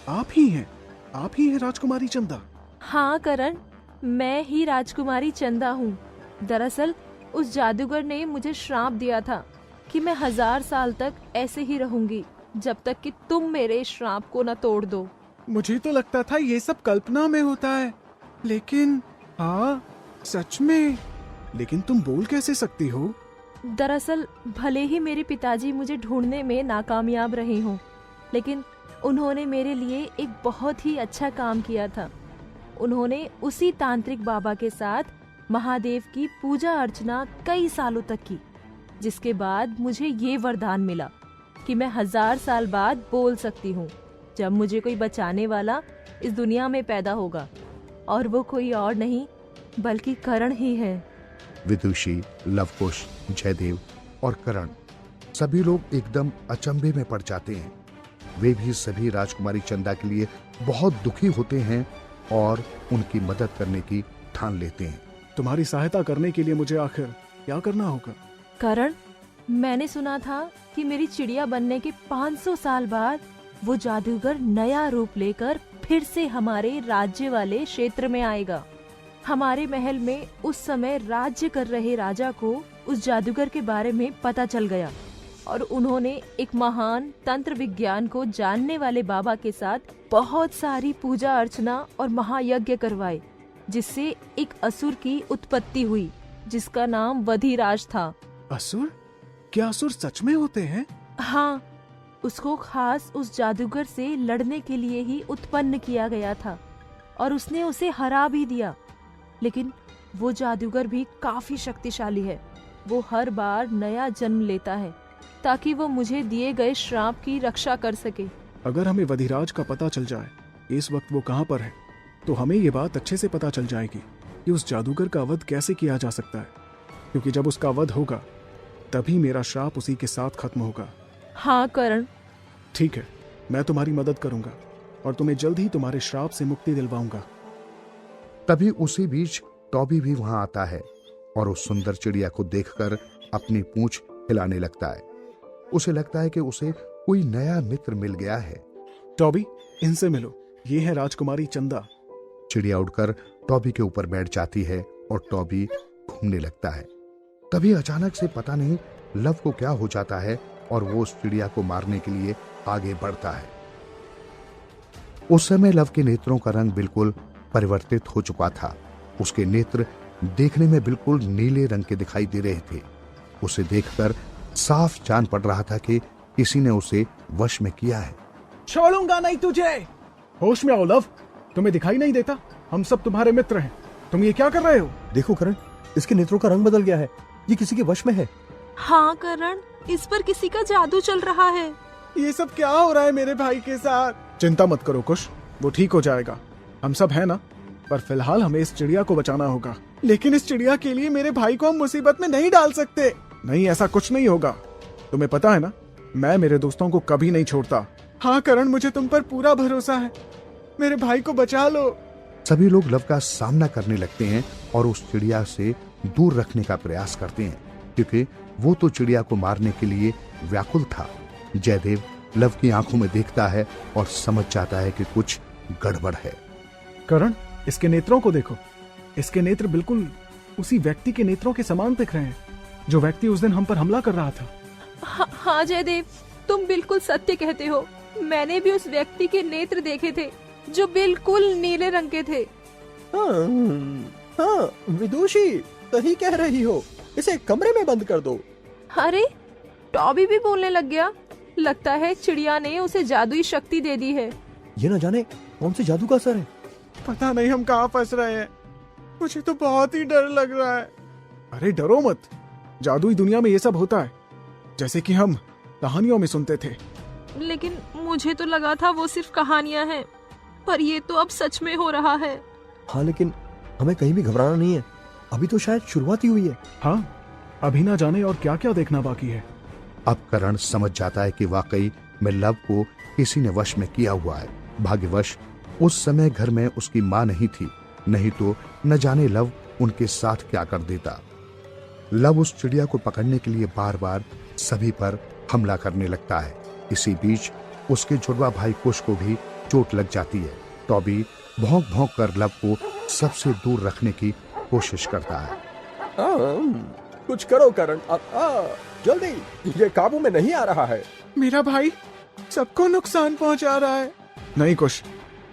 आप ही हैं, आप ही हैं राजकुमारी चंदा। हाँ करण, मैं ही राजकुमारी चंदा हूँ। दरअसल उस जादूगर ने मुझे श्राप दिया था कि मैं 1000 साल तक ऐसे ही रहूंगी जब तक कि तुम मेरे श्राप को न तोड़ दो। मुझे तो लगता था ये सब कल्पना में होता है, लेकिन हाँ सच में। लेकिन तुम बोल कैसे सकती हो? दरअसल भले ही मेरे पिताजी मुझे ढूंढने में नाकामयाब रहे हों, लेकिन उन्होंने मेरे लिए एक बहुत ही अच्छा काम किया था। उन्होंने उसी तांत्रिक बाबा के साथ महादेव की पूजा अर्चना कई सालों तक की, जिसके बाद मुझे ये वरदान मिला कि मैं 1000 साल बाद बोल सकती हूँ जब मुझे कोई बचाने वाला इस दुनिया में पैदा होगा, और वो कोई और नहीं बल्कि करण ही है। विदुषी, लवकुश, जयदेव और करण सभी लोग एकदम अचंभे में पड़ जाते हैं। वे भी सभी राजकुमारी चंदा के लिए बहुत दुखी होते हैं और उनकी मदद करने की ठान लेते हैं। तुम्हारी सहायता करने के लिए मुझे आखिर क्या करना होगा? करण, मैंने सुना था कि मेरी चिड़िया बनने के 500 साल बाद वो जादूगर नया रूप लेकर फिर से हमारे राज्य वाले क्षेत्र में आएगा। हमारे महल में उस समय राज्य कर रहे राजा को उस जादूगर के बारे में पता चल गया और उन्होंने एक महान तंत्र विज्ञान को जानने वाले बाबा के साथ बहुत सारी पूजा अर्चना और महायज्ञ करवाए, जिससे एक असुर की उत्पत्ति हुई जिसका नाम वधिराज था। असुर? क्या असुर सच में होते हैं? हाँ, उसको खास उस जादूगर से लड़ने के लिए ही उत्पन्न किया गया था और उसने उसे हरा भी दिया। लेकिन वो जादूगर भी काफी शक्तिशाली है। वो हर बार नया जन्म लेता है ताकि वो मुझे दिए गए श्राप की रक्षा कर सके। अगर हमें वधिराज का पता चल जाए इस वक्त वो कहाँ पर है, तो हमें ये बात अच्छे से पता चल जाएगी कि उस जादूगर का वध कैसे किया जा सकता है, क्योंकि जब उसका वध होगा तभी मेरा श्राप उसी के साथ खत्म होगा। हाँ करण। ठीक है, मैं तुम्हारी मदद करूंगा और तुम्हें जल्द ही तुम्हारे श्राप से मुक्ति दिलवाऊंगा। तभी उसी बीच टॉबी भी वहां आता है और उस सुंदर चिड़िया को देखकर अपनी पूंछ हिलाने लगता है। उसे लगता है कि उसे कोई नया मित्र मिल गया है। टॉबी, इनसे मिलो, ये है राजकुमारी चंदा। चिड़िया उड़कर टॉबी के ऊपर बैठ जाती है और टॉबी घूमने लगता है। तभी अचानक से पता नहीं लव को क्या हो जाता है और वो उस चिड़िया को मारने के लिए आगे बढ़ता है। उस समय लव के नेत्रों का रंग बिल्कुल परिवर्तित हो चुका था। उसके नेत्र देखने में बिल्कुल नीले रंग के दिखाई दे रहे थे। उसे देखकर साफ जान पड़ रहा था कि किसी ने उसे वश में किया है। छोड़ूंगा नहीं तुझे। होश में आओ लव, तुम्हें दिखाई नहीं देता? हम सब तुम्हारे मित्र हैं। तुम ये क्या कर रहे हो? देखो करण, इसके नेत्रों का रंग बदल गया है। ये किसी के वश में है। हाँ करण, इस पर किसी का जादू चल रहा है। ये सब क्या हो रहा है मेरे भाई के साथ? चिंता मत करो कुश, वो ठीक हो जाएगा। हम सब है ना, पर फिलहाल हमें इस चिड़िया को बचाना होगा। लेकिन इस चिड़िया के लिए मेरे भाई को हम मुसीबत में नहीं डाल सकते। नहीं, ऐसा कुछ नहीं होगा। तुम्हें पता है ना, मैं मेरे दोस्तों को कभी नहीं छोड़ता। हाँ करण, मुझे तुम पर पूरा भरोसा है। मेरे भाई को बचा लो। सभी लोग लव का सामना करने लगते हैं और उस चिड़िया से दूर रखने का प्रयास करते हैं, क्योंकि वो तो चिड़िया को मारने के लिए व्याकुल था। जयदेव लव की आंखों में देखता है और समझ जाता है कि कुछ गड़बड़ है। करण, इसके नेत्रों को देखो। इसके नेत्र बिल्कुल उसी व्यक्ति के नेत्रों के समान दिख रहे हैं जो व्यक्ति उस दिन हम पर हमला कर रहा था। हाँ जयदेव, तुम बिल्कुल सत्य कहते हो। मैंने भी उस व्यक्ति के नेत्र देखे थे जो बिल्कुल नीले रंग के थे। हाँ, विदुषी सही कह रही हो, इसे कमरे में बंद कर दो। अरे टॉबी भी बोलने लग गया। लगता है चिड़िया ने उसे जादुई शक्ति दे दी है। ये न जाने कौन से जादू का असर है। पता नहीं हम कहाँ फंस रहे हैं। मुझे तो बहुत ही डर लग रहा है। अरे डरो मत, जादुई दुनिया में ये सब होता है, जैसे कि हम कहानियों में सुनते थे। लेकिन मुझे तो लगा था वो सिर्फ कहानियां हैं, पर ये तो अब सच में हो रहा है। हाँ, लेकिन हमें कहीं भी घबराना नहीं है, अभी तो शायद शुरुआत ही हुई है। हाँ, अभी ना जाने और क्या क्या देखना बाकी है। अब करण समझ जाता है कि वाकई में लव को किसी ने वश में किया हुआ है। भाग्यवश उस समय घर में उसकी माँ नहीं थी, नहीं तो न जाने लव उनके साथ क्या कर देता। लव उस चिड़िया को पकड़ने के लिए बार बार सभी पर हमला करने लगता है। इसी बीच उसके जुड़वा भाई कुश को भी चोट लग जाती है। टॉबी भौंक भौंक कर लव को सबसे दूर रखने की कोशिश करता है। कुछ करो करण, जल्दी, ये काबू में नहीं आ रहा है। मेरा भाई सबको नुकसान पहुंचा रहा है। नहीं कुश,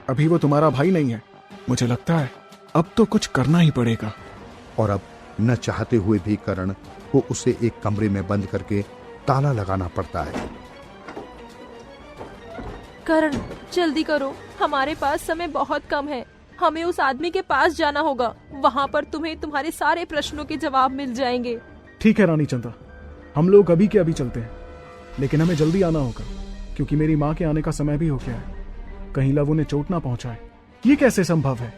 अभी वो तुम्हारा भाई नहीं है। मुझे लगता है अब तो कुछ करना ही पड़ेगा। और अब न चाहते हुए भी करण को उसे एक कमरे में बंद करके ताला लगाना पड़ता है। करण जल्दी करो, हमारे पास समय बहुत कम है। हमें उस आदमी के पास जाना होगा। वहाँ पर तुम्हें तुम्हारे सारे प्रश्नों के जवाब मिल जाएंगे। ठीक है रानी चंदा, हम लोग अभी के अभी चलते हैं, लेकिन हमें जल्दी आना होगा क्योंकि मेरी माँ के आने का समय भी हो गया है। कहीं लव उन्हें चोट ना पहुंचाए। ये कैसे संभव है?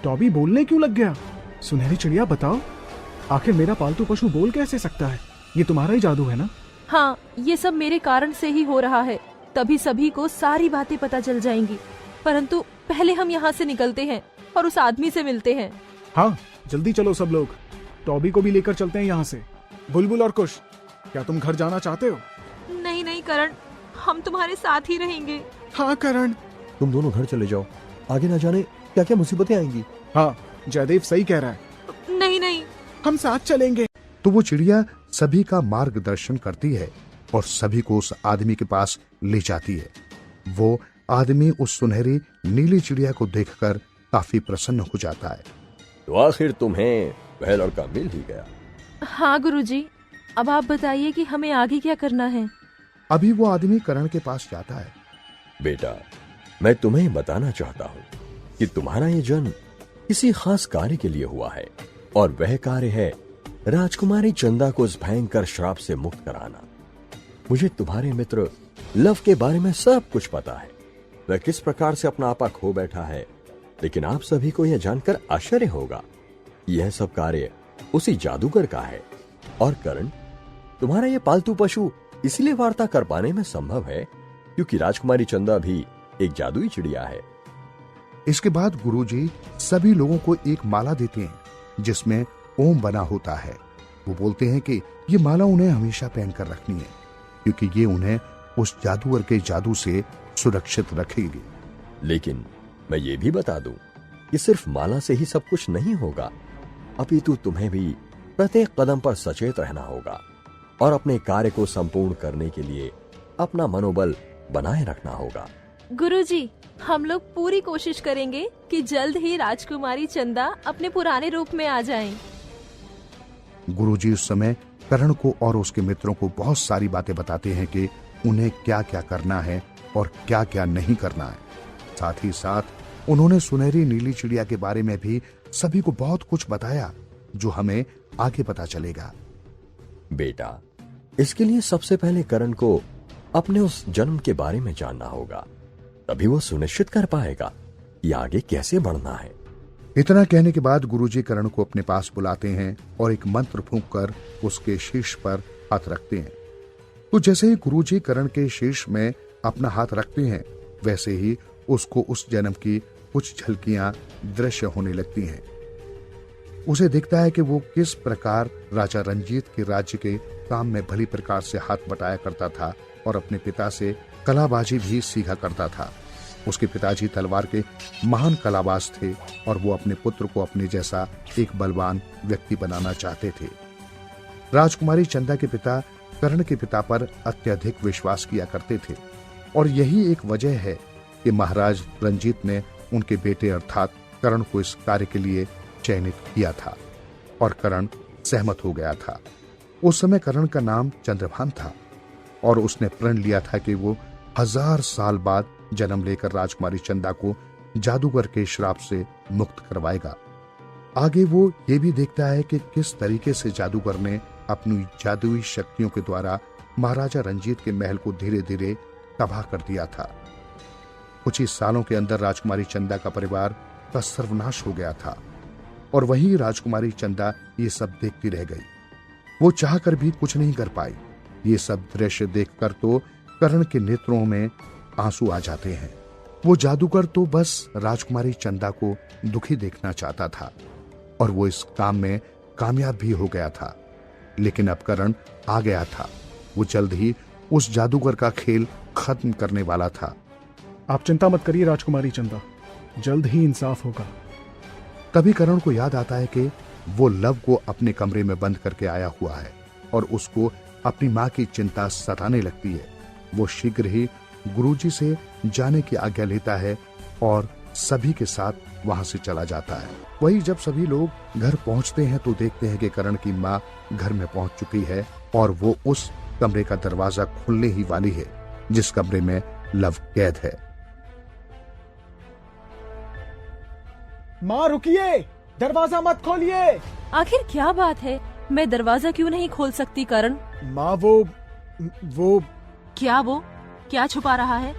टॉबी बोलने क्यों लग गया? सुनहरी चिड़िया बताओ, आखिर मेरा पालतू पशु बोल कैसे सकता है? ये तुम्हारा ही जादू है ना? हाँ, ये सब मेरे कारण से ही हो रहा है। तभी सभी को सारी बातें पता चल जाएंगी। परंतु पहले हम यहाँ से निकलते हैं और उस आदमी से मिलते हैं। हाँ, जल्दी चलो सब लोग। टॉबी को भी लेकर चलते हैं यहाँ से। बुलबुल और कुश, क्या तुम घर जाना चाहते हो? नहीं नहीं करण, हम तुम्हारे साथ ही रहेंगे। हाँ करण। तुम दोनों घर चले जाओ, आगे न जाने क्या क्या मुसीबतें आएंगी। हाँ, जयदेव सही कह रहा है। नहीं नहीं, हम साथ चलेंगे। तो वो चिड़िया सभी का मार्गदर्शन करती है और सभी को उस आदमी के पास ले जाती है। वो आदमी उस सुनहरी नीली चिड़िया को देखकर काफी प्रसन्न हो जाता है। तो आखिर तुम्हें वह लड़का मिल ही गया। हाँ गुरुजी, अब आप बताइए कि हमें आगे क्या करना है। अभी वो आदमी करण के पास जाता है। बेटा, मैं तुम्हें बताना चाहता हूँ कि तुम्हारा ये जन्म किसी खास कार्य के लिए हुआ है, और वह कार्य है राजकुमारी चंदा को उस भयंकर श्राप से मुक्त कराना। मुझे तुम्हारे मित्र लव के बारे में सब कुछ पता है। वह किस प्रकार से अपना आपा खो बैठा है, लेकिन आप सभी को यह जानकर आश्चर्य होगा, यह सब कार्य उसी जादूगर का है। और करण, तुम्हारा यह पालतू पशु इसलिए वार्ता कर पाने में संभव है क्योंकि राजकुमारी चंदा भी एक जादुई चिड़िया है। इसके बाद गुरुजी सभी लोगों को एक माला देते हैं जिसमें ओम बना होता है। वो बोलते हैं कि ये माला उन्हें हमेशा पहनकर रखनी है क्योंकि ये उन्हें उस जादूगर के जादू से सुरक्षित रखेगी। लेकिन मैं ये भी बता दूं कि सिर्फ माला से ही सब कुछ नहीं होगा, अपितु तुम्हें भी प्रत्येक कदम पर सचेत रहना होगा और अपने कार्य को संपूर्ण करने के लिए अपना मनोबल बनाए रखना होगा। गुरुजी, हम लोग पूरी कोशिश करेंगे कि जल्द ही राजकुमारी चंदा अपने पुराने रूप में आ जाएं। गुरुजी उस समय करण को और उसके मित्रों को बहुत सारी बातें बताते हैं कि उन्हें क्या क्या करना है और क्या क्या नहीं करना है। साथ ही साथ उन्होंने सुनहरी नीली चिड़िया के बारे में भी सभी को बहुत कुछ बताया जो हमें आगे पता चलेगा। बेटा, इसके लिए सबसे पहले करण को अपने उस जन्म के बारे में जानना होगा, तभी वो सुनिश्चित कर पाएगा कि आगे कैसे बढ़ना है। इतना कहने के बाद गुरुजी करण को अपने पास बुलाते हैं और एक मंत्र फूंककर उसके शीश पर हाथ रखते हैं। तो जैसे ही गुरुजी करण के शीश में अपना हाथ रखते हैं, वैसे ही उसको उस जन्म की कुछ झलकियां दृश्य होने लगती हैं। उसे दिखता है कि वो किस प्रकार राजा रंजीत के राज्य के काम में भली प्रकार से हाथ बटाया करता था और अपने पिता से कलाबाजी भी सीखा करता था। उसके पिताजी तलवार के महान कलाबाज थे और वो अपने पुत्र को अपने जैसा एक बलवान व्यक्ति बनाना चाहते थे। राजकुमारी चंदा के पिता करण के पिता पर अत्यधिक विश्वास किया करते थे। और यही एक वजह है कि महाराज रंजीत ने उनके बेटे अर्थात कर्ण को इस कार्य के लिए चयनित किया था और कर्ण सहमत हो गया था। उस समय कर्ण का नाम चंद्रभान था और उसने प्रण लिया था कि वो 1000 साल बाद जन्म लेकर राजकुमारी चंदा को जादूगर के श्राप से मुक्त करवाएगा। आगे वो ये भी देखता है कि किस तरीके से जादूगर ने अपनी जादुई शक्तियों के द्वारा महाराजा रंजीत के महल को धीरे धीरे तबाह कर दिया था। कुछ ही सालों के अंदर राजकुमारी चंदा का परिवार का सर्वनाश हो गया था और वही राजकुमारी चंदा ये सब देखती रह गई। वो चाहकर भी कुछ नहीं कर पाई। ये सब दृश्य देखकर तो कर्ण के नेत्रों में आंसू आ जाते हैं। वो जादूगर तो बस राजकुमारी चंदा को दुखी देखना चाहता था और वो इस काम में कामयाब भी हो गया था। लेकिन अब कर्ण आ गया था। वो जल्द ही उस जादूगर का खेल खत्म करने वाला था। आप चिंता मत करिए राजकुमारी चंदा, जल्द ही इंसाफ होगा। तभी कर्ण को याद आता है कि वो लव को अपने कमरे में बंद करके आया हुआ है और उसको अपनी माँ की चिंता सताने लगती है। वो शीघ्र ही गुरुजी से जाने की आज्ञा लेता है और सभी के साथ वहां से चला जाता है। वही जब सभी लोग घर पहुंचते हैं तो देखते हैं कि कर्ण की माँ घर में पहुंच चुकी है और वो उस कमरे का दरवाजा खुलने ही वाली है जिस कमरे में लव कैद है। माँ रुकिए, दरवाजा मत खोलिए। आखिर क्या बात है? मैं दरवाजा क्यों नहीं खोल सकती कर्ण? माँ वो क्या वो? क्या छुपा रहा है?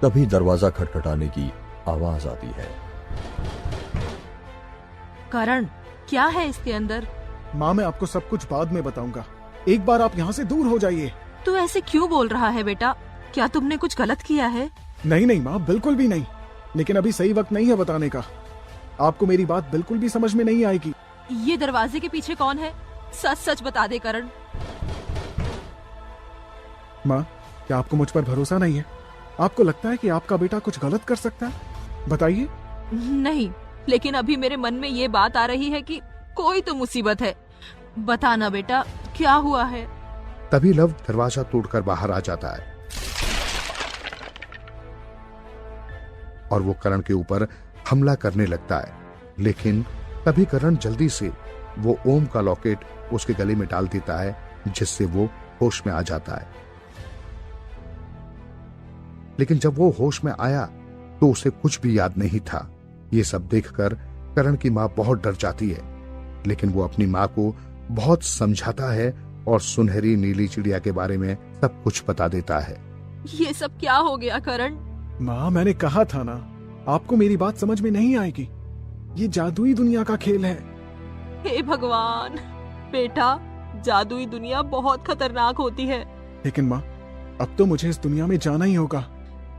तभी दरवाजा खटखटाने की आवाज आती है। कर्ण, क्या है इसके अंदर? माँ मैं आपको सब कुछ बाद में बताऊंगा, एक बार आप यहाँ से दूर हो जाइए। तू ऐसे क्यों बोल रहा है बेटा? क्या तुमने कुछ गलत किया है? नहीं नहीं माँ, बिल्कुल भी नहीं, लेकिन अभी सही वक्त नहीं है बताने का। आपको मेरी बात बिल्कुल भी समझ में नहीं आएगी। ये दरवाजे के पीछे कौन है? सच सच बता दे कर्ण। माँ क्या आपको मुझ पर भरोसा नहीं है? आपको लगता है कि आपका बेटा कुछ गलत कर सकता है? बताइए। नहीं, लेकिन अभी मेरे मन में ये बात आ रही है कि कोई तो मुसीबत है। बताना बेटा, क्या हुआ है? तभी लव दरवाजा तोड़कर बाहर आ जाता है और वो कर्ण के ऊपर हमला करने लगता है। लेकिन तभी कर्ण जल्दी से वो ओम का लॉकेट उसके गले में डाल देता है जिससे वो होश में आ जाता है। लेकिन जब वो होश में आया तो उसे कुछ भी याद नहीं था। ये सब देखकर कर्ण की माँ बहुत डर जाती है, लेकिन वो अपनी माँ को बहुत समझाता है और सुनहरी नीली चिड़िया के बारे में सब कुछ बता देता है। ये सब क्या हो गया कर्ण? माँ मैंने कहा था ना, आपको मेरी बात समझ में नहीं आएगी। ये जादुई दुनिया का खेल है। हे भगवान, बेटा जादुई दुनिया बहुत खतरनाक होती है। लेकिन माँ अब तो मुझे इस दुनिया में जाना ही होगा।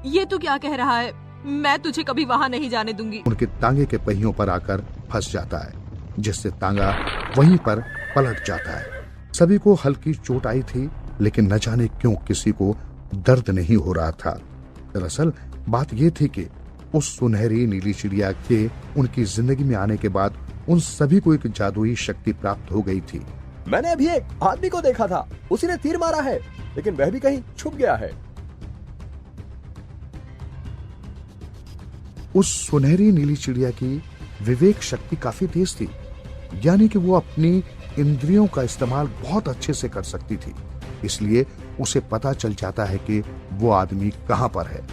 ये तू क्या कह रहा है? मैं तुझे कभी वहाँ नहीं जाने दूंगी। उनके तांगे के पहियों पर आकर फंस जाता है जिससे तांगा वहीं पर पलट जाता है। सभी को हल्की चोट आई थी, लेकिन न जाने क्यों किसी को दर्द नहीं हो रहा था। दरअसल बात यह थी कि उस सुनहरी नीली चिड़िया के उनकी जिंदगी में आने के बाद उन सभी को एक जादुई शक्ति प्राप्त हो गई थी। मैंने अभी एक आदमी को देखा था, उसी ने तीर मारा है, लेकिन वह भी कहीं छुप गया है। उस सुनहरी नीली चिड़िया की विवेक शक्ति काफी तेज थी, यानी कि वो अपनी इंद्रियों का इस्तेमाल बहुत अच्छे से कर सकती थी। इसलिए उसे पता चल जाता है कि वो आदमी कहां पर है।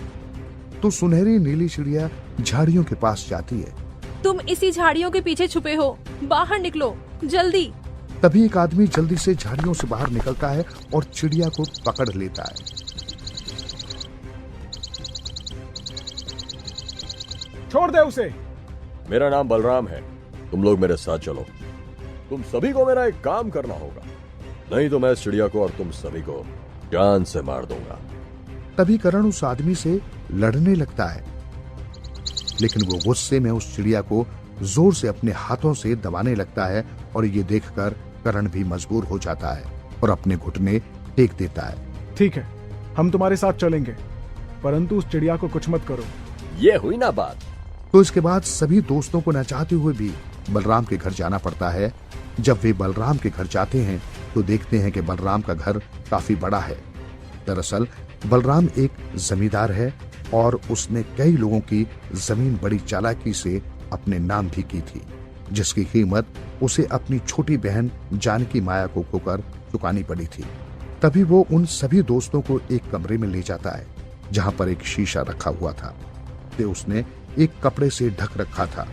तो सुनहरी नीली चिड़िया झाड़ियों के पास जाती है। तुम इसी झाड़ियों के पीछे छुपे हो, बाहर निकलो जल्दी। तभी एक आदमी जल्दी से झाड़ियों से बाहर निकलता है और चिड़िया को पकड़ लेता है। छोड़ दे उसे। मेरा नाम बलराम है, तुम लोग मेरे साथ चलो। तुम सभी को मेरा एक काम करना होगा, नहीं तो मैं इस चिड़िया को और तुम सभी को जान से मार दूंगा। तभी कर्ण उस आदमी से लड़ने लगता है, लेकिन वो गुस्से में उस चिड़िया को जोर से अपने हाथों से दबाने लगता है और ये देखकर कर्ण भी मजबूर हो जाता है और अपने घुटने टेक देता है। ठीक है, हम तुम्हारे साथ चलेंगे, परंतु उस चिड़िया को कुछ मत करो। ये हुई ना बात। तो इसके बाद सभी दोस्तों को न चाहते हुए भी बलराम के घर जाना पड़ता है। जब वे बलराम के घर जाते हैं तो देखते हैं कि बलराम का घर काफी बड़ा है। दरअसल बलराम एक जमींदार है और उसने कई लोगों की जमीन बड़ी चालाकी से अपने नाम भी की थी, जिसकी कीमत उसे अपनी छोटी बहन जानकी माया को खोकर चुकानी पड़ी थी। तभी वो उन सभी दोस्तों को एक कमरे में ले जाता है जहां पर एक शीशा रखा हुआ था। ते उसने एक कपड़े से ढक रखा था।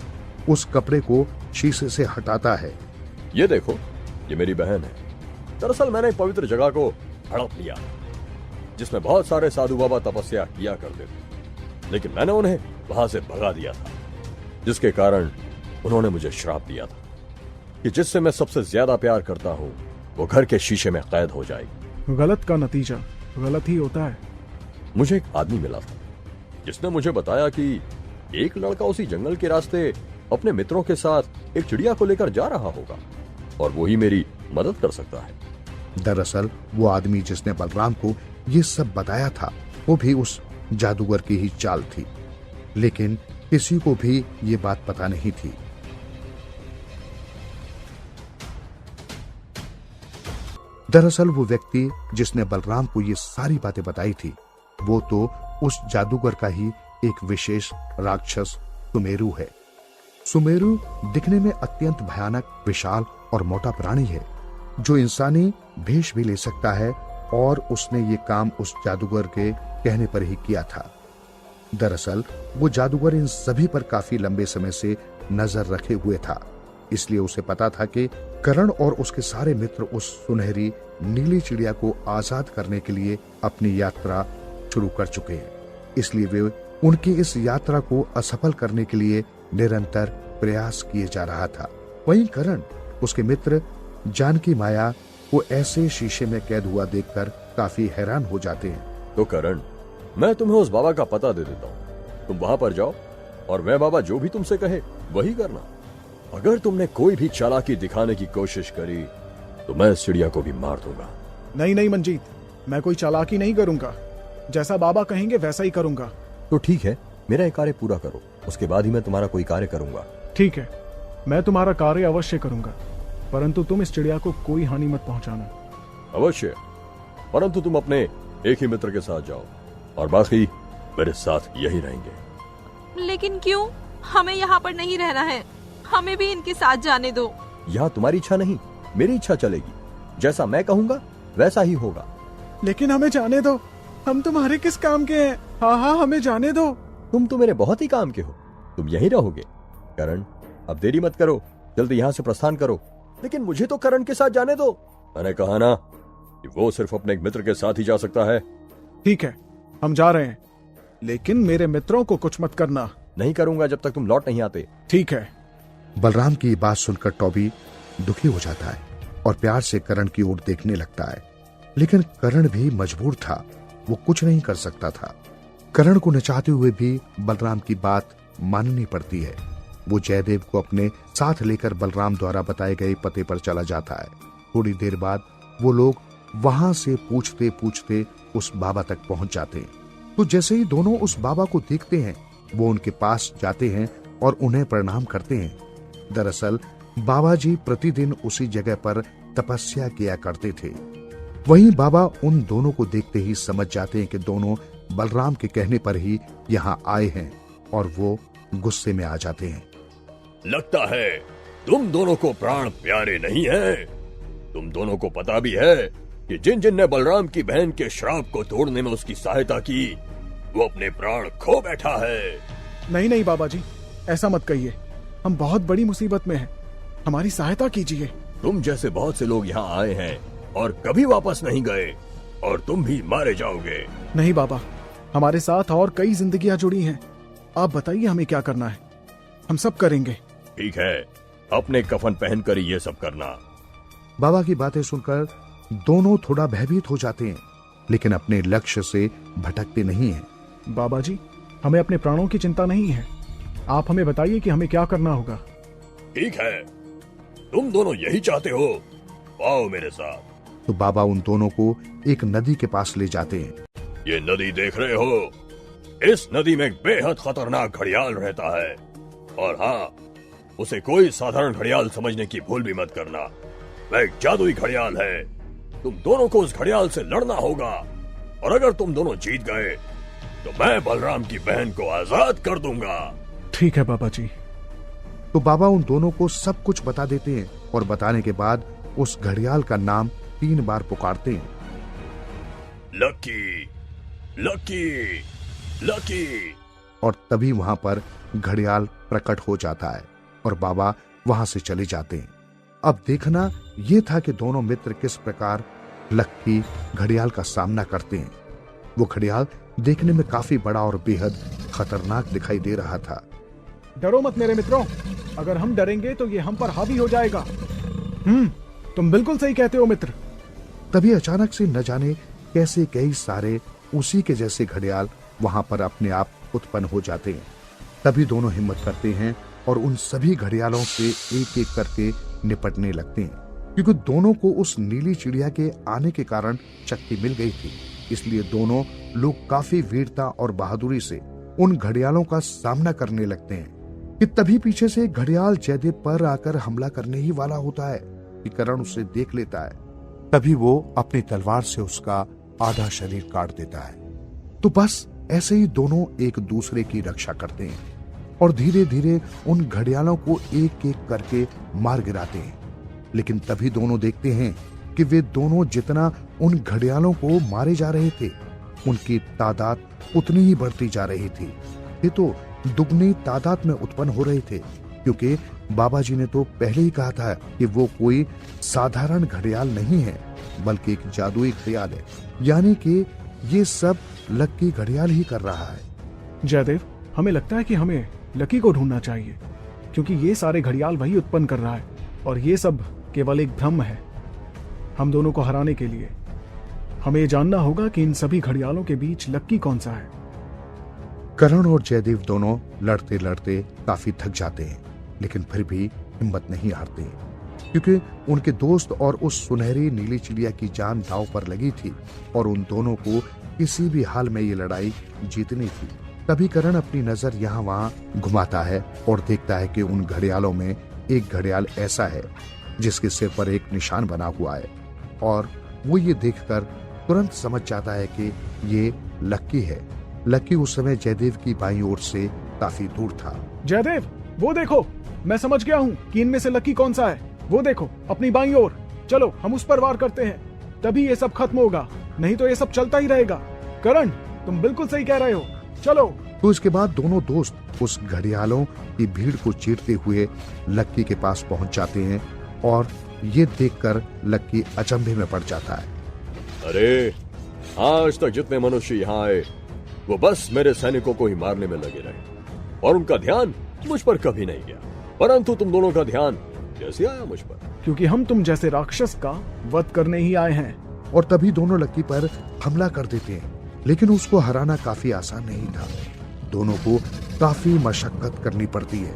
उस कपड़े को शीशे से हटाता है। ये देखो, ये मेरी बहन है। दरअसल मैंने एक पवित्र जगह को हड़प लिया जिसमें बहुत सारे साधु बाबा तपस्या किया करते थे, लेकिन मैंने उन्हें वहां से भगा दिया था, जिसके कारण उन्होंने मुझे श्राप दिया था कि जिससे मैं सबसे ज्यादा प्यार करता हूं वो घर के शीशे में कैद हो जाएगी। गलत का नतीजा गलत ही होता है। मुझे एक आदमी मिला था जिसने मुझे बताया कि एक लड़का उसी जंगल के रास्ते अपने मित्रों के साथ एक चिड़िया को लेकर जा रहा होगा और वो ही मेरी मदद कर सकता है। दरअसल वो आदमी जिसने बलराम को ये सब बताया था वो भी उस जादूगर की ही चाल थी, लेकिन किसी को भी ये बात पता नहीं थी। दरअसल वो व्यक्ति जिसने बलराम को ये सारी बातें बताई थी वो तो उस जादूगर का ही एक विशेष राक्षस सुमेरु है। सुमेरु दिखने में अत्यंत भयानक, विशाल और मोटा प्राणी है जो इंसानी भेष भी ले सकता है और उसने ये काम उस जादूगर के कहने पर ही किया था। दरअसल वो जादूगर इन सभी पर काफी लंबे समय से नजर रखे हुए था, इसलिए उसे पता था कि करण और उसके सारे मित्र उस सुनहरी नीली चिड़िया को आजाद करने के लिए अपनी यात्रा शुरू कर चुके हैं। इसलिए वे उनकी इस यात्रा को असफल करने के लिए निरंतर प्रयास किए जा रहा था। वहीं करण उसके मित्र जानकी माया को ऐसे शीशे में कैद हुआ देखकर काफी हैरान हो जाते हैं। तो करण, मैं तुम्हें उस बाबा का पता दे देता हूँ, तुम वहां पर जाओ और वह बाबा जो भी तुमसे कहे वही करना। अगर तुमने कोई भी चालाकी दिखाने की कोशिश करी तो मैं इस चिड़िया को भी मार दूंगा। नहीं नहीं मंजीत, मैं कोई चालाकी नहीं करूंगा। जैसा बाबा कहेंगे वैसा ही करूंगा। तो ठीक है, मेरा एक कार्य पूरा करो, उसके बाद ही मैं तुम्हारा कोई कार्य करूंगा। ठीक है, मैं तुम्हारा कार्य अवश्य करूंगा, परंतु तुम इस चिड़िया को कोई हानि मत पहुंचाना। अवश्य, परंतु तुम अपने एक ही मित्र के साथ जाओ और बाकी मेरे साथ यही रहेंगे। लेकिन क्यों? हमें यहाँ पर नहीं रहना है, हमें भी इनके साथ जाने दो। यहाँ तुम्हारी इच्छा नहीं, मेरी इच्छा चलेगी। जैसा मैं कहूंगा वैसा ही होगा। लेकिन हमें जाने दो, हम तुम्हारे किस काम के हैं? हाँ हाँ, हमें जाने दो। तुम तो मेरे बहुत ही काम के हो, तुम यहीं रहोगे। करण, अब देरी मत करो, जल्दी यहाँ से प्रस्थान करो। लेकिन मुझे तो करण के साथ जाने दो। मैंने कहा ना कि वो सिर्फ अपने एक मित्र के साथ ही जा सकता है। ठीक है, हम जा रहे हैं, लेकिन मेरे मित्रों को कुछ मत करना। नहीं करूंगा जब तक तुम लौट नहीं आते। ठीक है। बलराम की बात सुनकर टॉबी दुखी हो जाता है और प्यार से करण की ओर देखने लगता है, लेकिन करण भी मजबूर था, वो कुछ नहीं कर सकता था। करण को नचाते हुए भी बलराम की बात माननी पड़ती है। वो जयदेव को अपने साथ लेकर बलराम द्वारा बताए गए पते पर चला जाता है। थोड़ी देर बाद वो लोग वहां से पूछते पूछते उस बाबा तक पहुंच जाते हैं। तो जैसे ही दोनों उस बाबा को देखते हैं वो उनके पास जाते हैं और उन्हें प्रणाम करते हैं। दरअसल बाबा जी प्रतिदिन उसी जगह पर तपस्या किया करते थे। वहीं बाबा उन दोनों को देखते ही समझ जाते हैं कि दोनों बलराम के कहने पर ही यहाँ आए हैं और वो गुस्से में आ जाते हैं। लगता है तुम दोनों को प्राण प्यारे नहीं है। तुम दोनों को पता भी है कि जिन जिन ने बलराम की बहन के श्राप को तोड़ने में उसकी सहायता की वो अपने प्राण खो बैठा है। नहीं नहीं बाबा जी, ऐसा मत कहिए, हम बहुत बड़ी मुसीबत में हैं, हमारी सहायता कीजिए। तुम जैसे बहुत से लोग यहाँ आए हैं और कभी वापस नहीं गए और तुम भी मारे जाओगे। नहीं बाबा, हमारे साथ और कई जिंदगियां जुड़ी हैं, आप बताइए हमें क्या करना है, हम सब करेंगे। ठीक है, अपने कफन पहनकर ये सब करना। बाबा की बातें सुनकर दोनों थोड़ा भयभीत हो जाते हैं, लेकिन अपने लक्ष्य से भटकते नहीं हैं। बाबा जी, हमें अपने प्राणों की चिंता नहीं है, आप हमें बताइए कि हमें क्या करना होगा। ठीक है, तुम दोनों यही चाहते हो, आओ मेरे साथ। तो बाबा उन दोनों को एक नदी के पास ले जाते हैं। ये नदी देख रहे हो, इस नदी में एक बेहद खतरनाक घड़ियाल रहता है और हाँ, उसे कोई साधारण घड़ियाल समझने की भूल भी मत करना। वह एक जादुई घड़ियाल है। तुम दोनों को उस घड़ियाल से लड़ना होगा, और अगर तुम दोनों जीत गए तो मैं बलराम की बहन को आजाद कर दूंगा। ठीक है बाबा जी। तो बाबा उन दोनों को सब कुछ बता देते हैं और बताने के बाद उस घड़ियाल का नाम 3 बार पुकारते हैं। Lucky, lucky, lucky. और तभी वहां पर घड़ियाल प्रकट हो जाता है और बाबा वहां से चले जाते हैं। अब देखना यह था कि दोनों मित्र किस प्रकार लकी घड़ियाल का सामना करते हैं। वो घड़ियाल देखने में काफी बड़ा और बेहद खतरनाक दिखाई दे रहा था। डरो मत मेरे मित्रों, अगर हम डरेंगे तो ये हम पर हावी हो जाएगा। तुम बिल्कुल सही कहते हो मित्र। तभी अचानक से न जाने कैसे कई सारे उसी के जैसे घड़ियाल वहां पर अपने आप उत्पन्न हो जाते हैं। तभी दोनों हिम्मत करते हैं और उन सभी घड़ियालों से एक एक करके निपटने लगते हैं, क्योंकि दोनों को उस नीली चिड़िया के आने के कारण शक्ति मिल गई थी। इसलिए दोनों लोग काफी वीरता और बहादुरी से उन घड़ियालों का सामना करने लगते हैं कि तभी पीछे से एक घड़ियाल जयदेव पर आकर हमला करने ही वाला होता है कि करण उसे देख लेता है। तभी वो अपनी तलवार से उसका आधा शरीर काट देता है। तो बस ऐसे ही दोनों एक दूसरे की रक्षा करते हैं और धीरे धीरे उन घड़ियालों को एक एक करके मार गिराते हैं। लेकिन तभी दोनों देखते हैं कि वे दोनों जितना उन घड़ियालों को मारे जा रहे थे, उनकी तादाद उतनी ही बढ़ती जा रही थी। ये तो दुगनी तादाद में उत्पन्न हो रहे थे, क्योंकि बाबा जी ने तो पहले ही कहा था कि वो कोई साधारण घड़ियाल नहीं है, बल्कि एक जादुई घड़ियाल है। यानी कि ये सब लकी घड़ियाल ही कर रहा है। जयदेव, हमें लगता है कि हमें लकी को ढूंढना चाहिए, क्योंकि ये सारे घड़ियाल वही उत्पन्न कर रहा है और ये सब केवल एक भ्रम है। हम दोनों को हराने के लिए हमें जानना होगा कि इन सभी घड़ियालों के बीच लकी कौन सा है। करण और जयदेव दोनों लड़ते लड़ते काफी थक जाते हैं, लेकिन फिर भी हिम्मत नहीं हारते, क्योंकि उनके दोस्त और उस सुनहरी नीली चिड़िया की जान दांव पर लगी थी और उन दोनों को किसी भी हाल में ये लड़ाई जीतनी थी। तभी करण अपनी नजर यहाँ वहां घुमाता है और देखता है कि उन घड़ियालों में एक घड़ियाल ऐसा है जिसके सिर पर एक निशान बना हुआ है, और वो ये देखकर तुरंत समझ जाता है कि ये लकी है। लकी उस समय जयदेव की बाईं ओर से काफी दूर था। जयदेव, वो देखो, मैं समझ गया हूँ कि इनमें से लकी कौन सा है। वो देखो अपनी बाईं ओर, चलो हम उस पर वार करते हैं, तभी ये सब खत्म होगा, नहीं तो ये सब चलता ही रहेगा। करण, तुम बिल्कुल सही कह रहे हो, चलो। तो इसके बाद दोनों दोस्त उस घड़ियालों की भीड़ को चीरते हुए लक्की के पास पहुंच जाते हैं और ये देखकर लक्की अचंभे में पड़ जाता है। अरे, आज तक जितने मनुष्य यहाँ आए वो बस मेरे सैनिकों को ही मारने में लगे रहे और उनका ध्यान मुझ पर कभी नहीं गया, परंतु तुम दोनों का ध्यान कैसे आया मुझ पर? क्योंकि हम तुम जैसे राक्षस का वध करने ही आए हैं। और तभी दोनों लक्की पर हमला कर देते हैं, लेकिन उसको हराना काफी आसान नहीं था। दोनों को काफी मशक्कत करनी पड़ती है।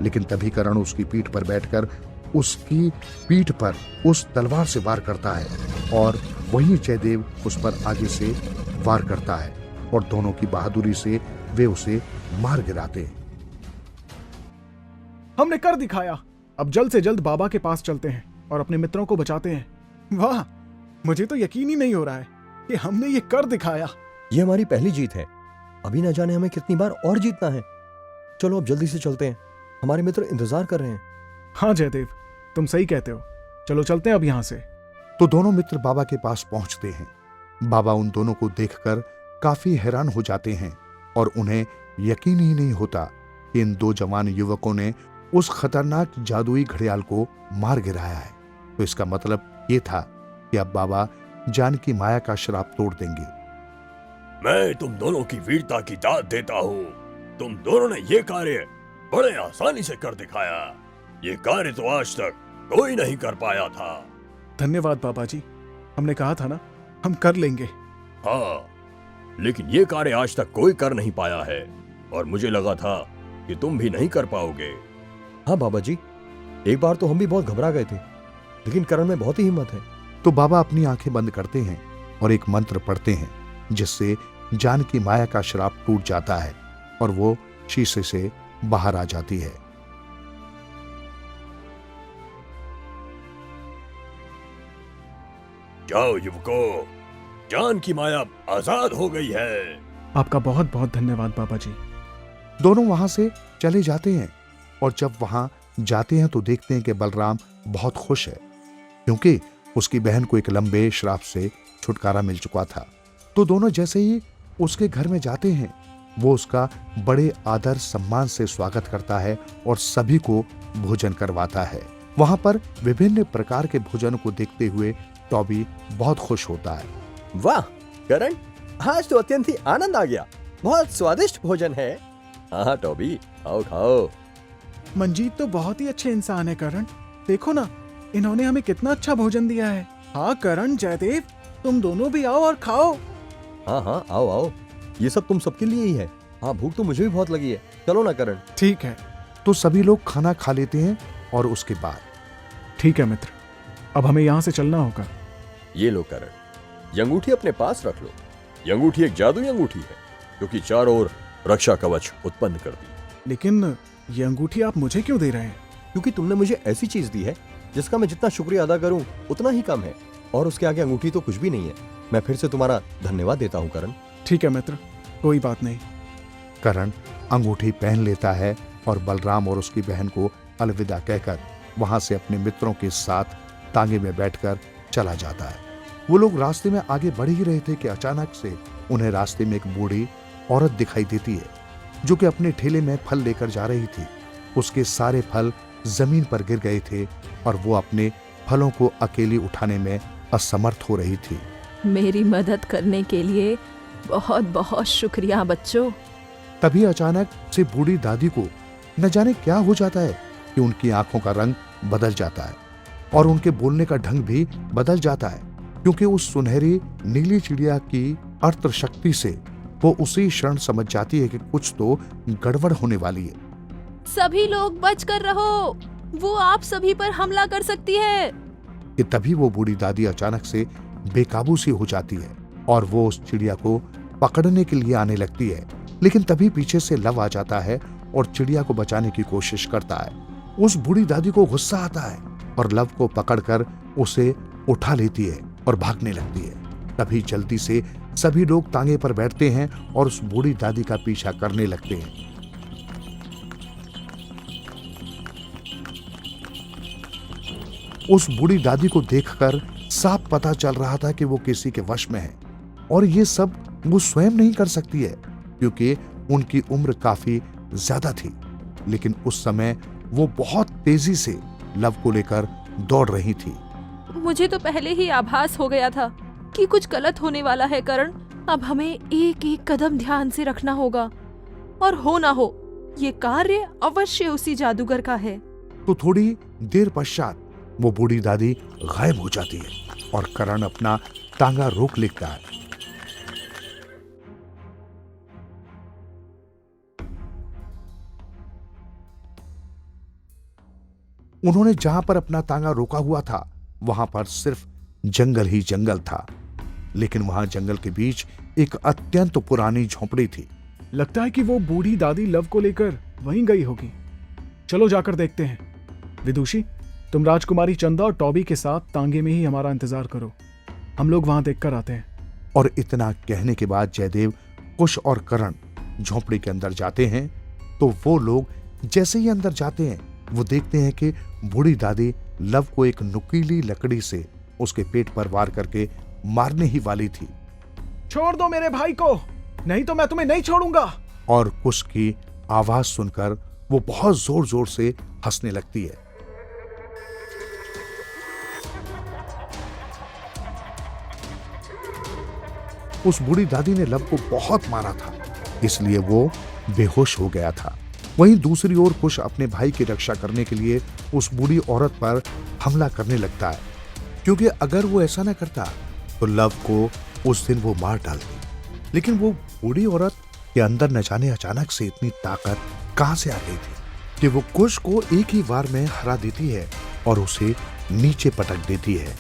लेकिन तभी करण उसकी पीठ पर बैठकर उसकी पीठ पर उस तलवार से वार करता है और वहीं जयदेव उस पर आगे से वार करता है और दोनों की बहादुरी से वे उसे मार गिराते हैं। हमने कर दिखाया। अब जल्द से जल्द बाबा के पास चलते हैं और अपने मित्रों को बचाते हैं। वाह, मुझे तो यकीन ही नहीं हो रहा है कि हमने ये कर दिखाया। ये हमारी पहली जीत है, अभी न जाने हमें कितनी बार और जीतना है। चलो अब जल्दी से चलते हैं, हमारे मित्र इंतजार कर रहे हैं। हाँ जयदेव, तुम सही कहते हो, चलो चलते हैं अब यहाँ से। तो दोनों मित्र बाबा के पास पहुंचते हैं। बाबा उन दोनों को देखकर काफी हैरान हो जाते हैं और उन्हें यकीन ही नहीं होता कि इन दो जवान युवकों ने उस खतरनाक जादुई घड़ियाल को मार गिराया है। तो इसका मतलब ये था कि अब बाबा जानकी माया का श्राप तोड़ देंगे। मैं तुम दोनों की वीरता की दाद देता हूँ। तुम दोनों ने ये कार्य बड़े आसानी से कर दिखाया। ये कार्य तो आज तक कोई नहीं कर पाया था। धन्यवाद बाबा जी, हमने कहा था ना, हम कर लेंगे। हाँ, लेकिन ये कार्य आज तक कोई कर नहीं पाया है और मुझे लगा था कि तुम भी नहीं कर पाओगे। हाँ बाबा जी, एक बार तो हम भी बहुत घबरा गए थे, लेकिन करण में बहुत ही हिम्मत है। तो बाबा अपनी आंखें बंद करते हैं और एक मंत्र पढ़ते हैं, जिससे जानकी माया का श्राप टूट जाता है और वो शीशे से बाहर आ जाती है। जाओ युवकों, जान की माया आजाद हो गई है। आपका बहुत बहुत धन्यवाद बाबा जी। दोनों वहां से चले जाते हैं और जब वहां जाते हैं तो देखते हैं कि बलराम बहुत खुश है, क्योंकि उसकी बहन को एक लंबे श्राप से छुटकारा मिल चुका था। तो दोनों जैसे ही उसके घर में जाते हैं, वो उसका बड़े आदर सम्मान से स्वागत करता है और सभी को भोजन करवाता है। वहां पर विभिन्न प्रकार के भोजन को देखते हुए टॉबी बहुत खुश होता है। वाह करण, आज तो अत्यंत ही आनंद आ गया। बहुत स्वादिष्ट भोजन है। हाँ टॉबी, आओ खाओ। मंजीत तो बहुत ही अच्छे इंसान है करण। देखो ना, इन्होंने हमें कितना अच्छा भोजन दिया है। हाँ करण, जयदेव, तुम दोनों भी आओ और खाओ। हाँ हाँ, आओ आओ, ये सब तुम सबके लिए ही है। हाँ, भूख तो मुझे भी बहुत लगी है। चलो ना करण। ठीक है। तो सभी लोग खाना खा लेते हैं और उसके बाद ठीक है मित्र, अब हमें यहाँ से चलना होगा। ये लो करण, ये अंगूठी अपने पास रख लो। ये अंगूठी एक जादुई अंगूठी है, जो कि चारों ओर रक्षा कवच उत्पन्न करती है। लेकिन ये अंगूठी आप मुझे क्यों दे रहे हैं? क्योंकि तुमने मुझे ऐसी चीज दी है जिसका मैं जितना शुक्रिया अदा करूं उतना ही कम है, और उसके आगे अंगूठी तो कुछ भी नहीं है। मैं फिर से तुम्हारा धन्यवाद देता हूँ करण। ठीक है मित्र, कोई बात नहीं। करण अंगूठी पहन लेता है और बलराम और उसकी बहन को अलविदा कहकर वहां से अपने मित्रों के साथ तांगे में बैठकर चला जाता है। वो लोग रास्ते में आगे बढ़ ही रहे थे कि अचानक से उन्हें रास्ते में एक बूढ़ी औरत दिखाई देती है, जो कि अपने ठेले में फल लेकर जा रही थी। उसके सारे फल जमीन पर गिर गए थे और वो अपने फलों को अकेली उठाने में असमर्थ हो रही थी। मेरी मदद करने के लिए बहुत बहुत शुक्रिया बच्चों। तभी अचानक से बूढ़ी दादी को न जाने क्या हो जाता है कि उनकी आंखों का रंग बदल जाता है और उनके बोलने का ढंग भी बदल जाता है, क्योंकि उस सुनहरी नीली चिड़िया की अर्थ शक्ति से वो उसी क्षण समझ जाती है कि कुछ तो गड़बड़ होने वाली है। सभी लोग बच कर रहो, वो आप सभी पर हमला कर सकती है। कि तभी वो बूढ़ी दादी अचानक से बेकाबू सी हो जाती है और वो उस चिड़िया को पकड़ने के लिए आने लगती है। लेकिन तभी पीछे से लव आ जाता है और चिड़िया को बचाने की कोशिश करता है। उस बूढ़ी दादी को गुस्सा आता है और लव को पकड़कर उसे उठा लेती है और भागने लगती है। तभी जल्दी से सभी लोग तांगे पर बैठते हैं और उस बूढ़ी दादी का पीछा करने लगते हैं। उस बूढ़ी दादी को देखकर साफ पता चल रहा था कि वो किसी के वश में है और ये सब वो स्वयं नहीं कर सकती है, क्योंकि उनकी उम्र काफी ज्यादा थी। लेकिन उस समय वो बहुत तेजी से लव को लेकर दौड़ रही थी। मुझे तो पहले ही आभास हो गया था कि कुछ गलत होने वाला है करण। अब हमें एक एक कदम ध्यान से रखना होगा, और हो ना हो ये कार्य अवश्य उसी जादूगर का है। तो थोड़ी देर पश्चात वो बूढ़ी दादी गायब हो जाती है और करण अपना तांगा रोक लेता है। उन्होंने जहां पर अपना तांगा रोका हुआ था वहां पर सिर्फ जंगल ही जंगल था, लेकिन वहां जंगल के बीच एक अत्यंत पुरानी झोंपड़ी थी। लगता है कि वो बूढ़ी दादी लव को लेकर वहीं गई होगी। चलो जाकर देखते हैं। विदुषी, तुम राजकुमारी चंदा और टॉबी के साथ तांगे में ही हमारा इंतजार करो, हम लोग वहां देखकर आते हैं। और इतना कहने के बाद जयदेव, कुश और करण झोंपड़ी के अंदर जाते हैं। तो वो लोग जैसे ही अंदर जाते हैं वो देखते हैं कि बूढ़ी दादी लव को एक नुकीली लकड़ी से उसके पेट पर वार करके मारने ही वाली थी। छोड़ दो मेरे भाई को, नहीं तो मैं तुम्हें नहीं छोड़ूंगा। और कुश की आवाज सुनकर वो बहुत जोर जोर से हंसने लगती है। उस बूढ़ी दादी ने लव को बहुत मारा था, इसलिए वो बेहोश हो गया था। वहीं दूसरी ओर कुश अपने भाई की रक्षा करने के लिए उस बूढ़ी औरत पर हमला करने लगता है, क्योंकि अगर वो ऐसा न करता तो लव को उस दिन वो मार डालती। लेकिन वो बूढ़ी औरत के अंदर न जाने अचानक से इतनी ताकत कहां से आ गई थी कि वो कुश को एक ही वार में हरा देती है और उसे नीचे पटक देती है।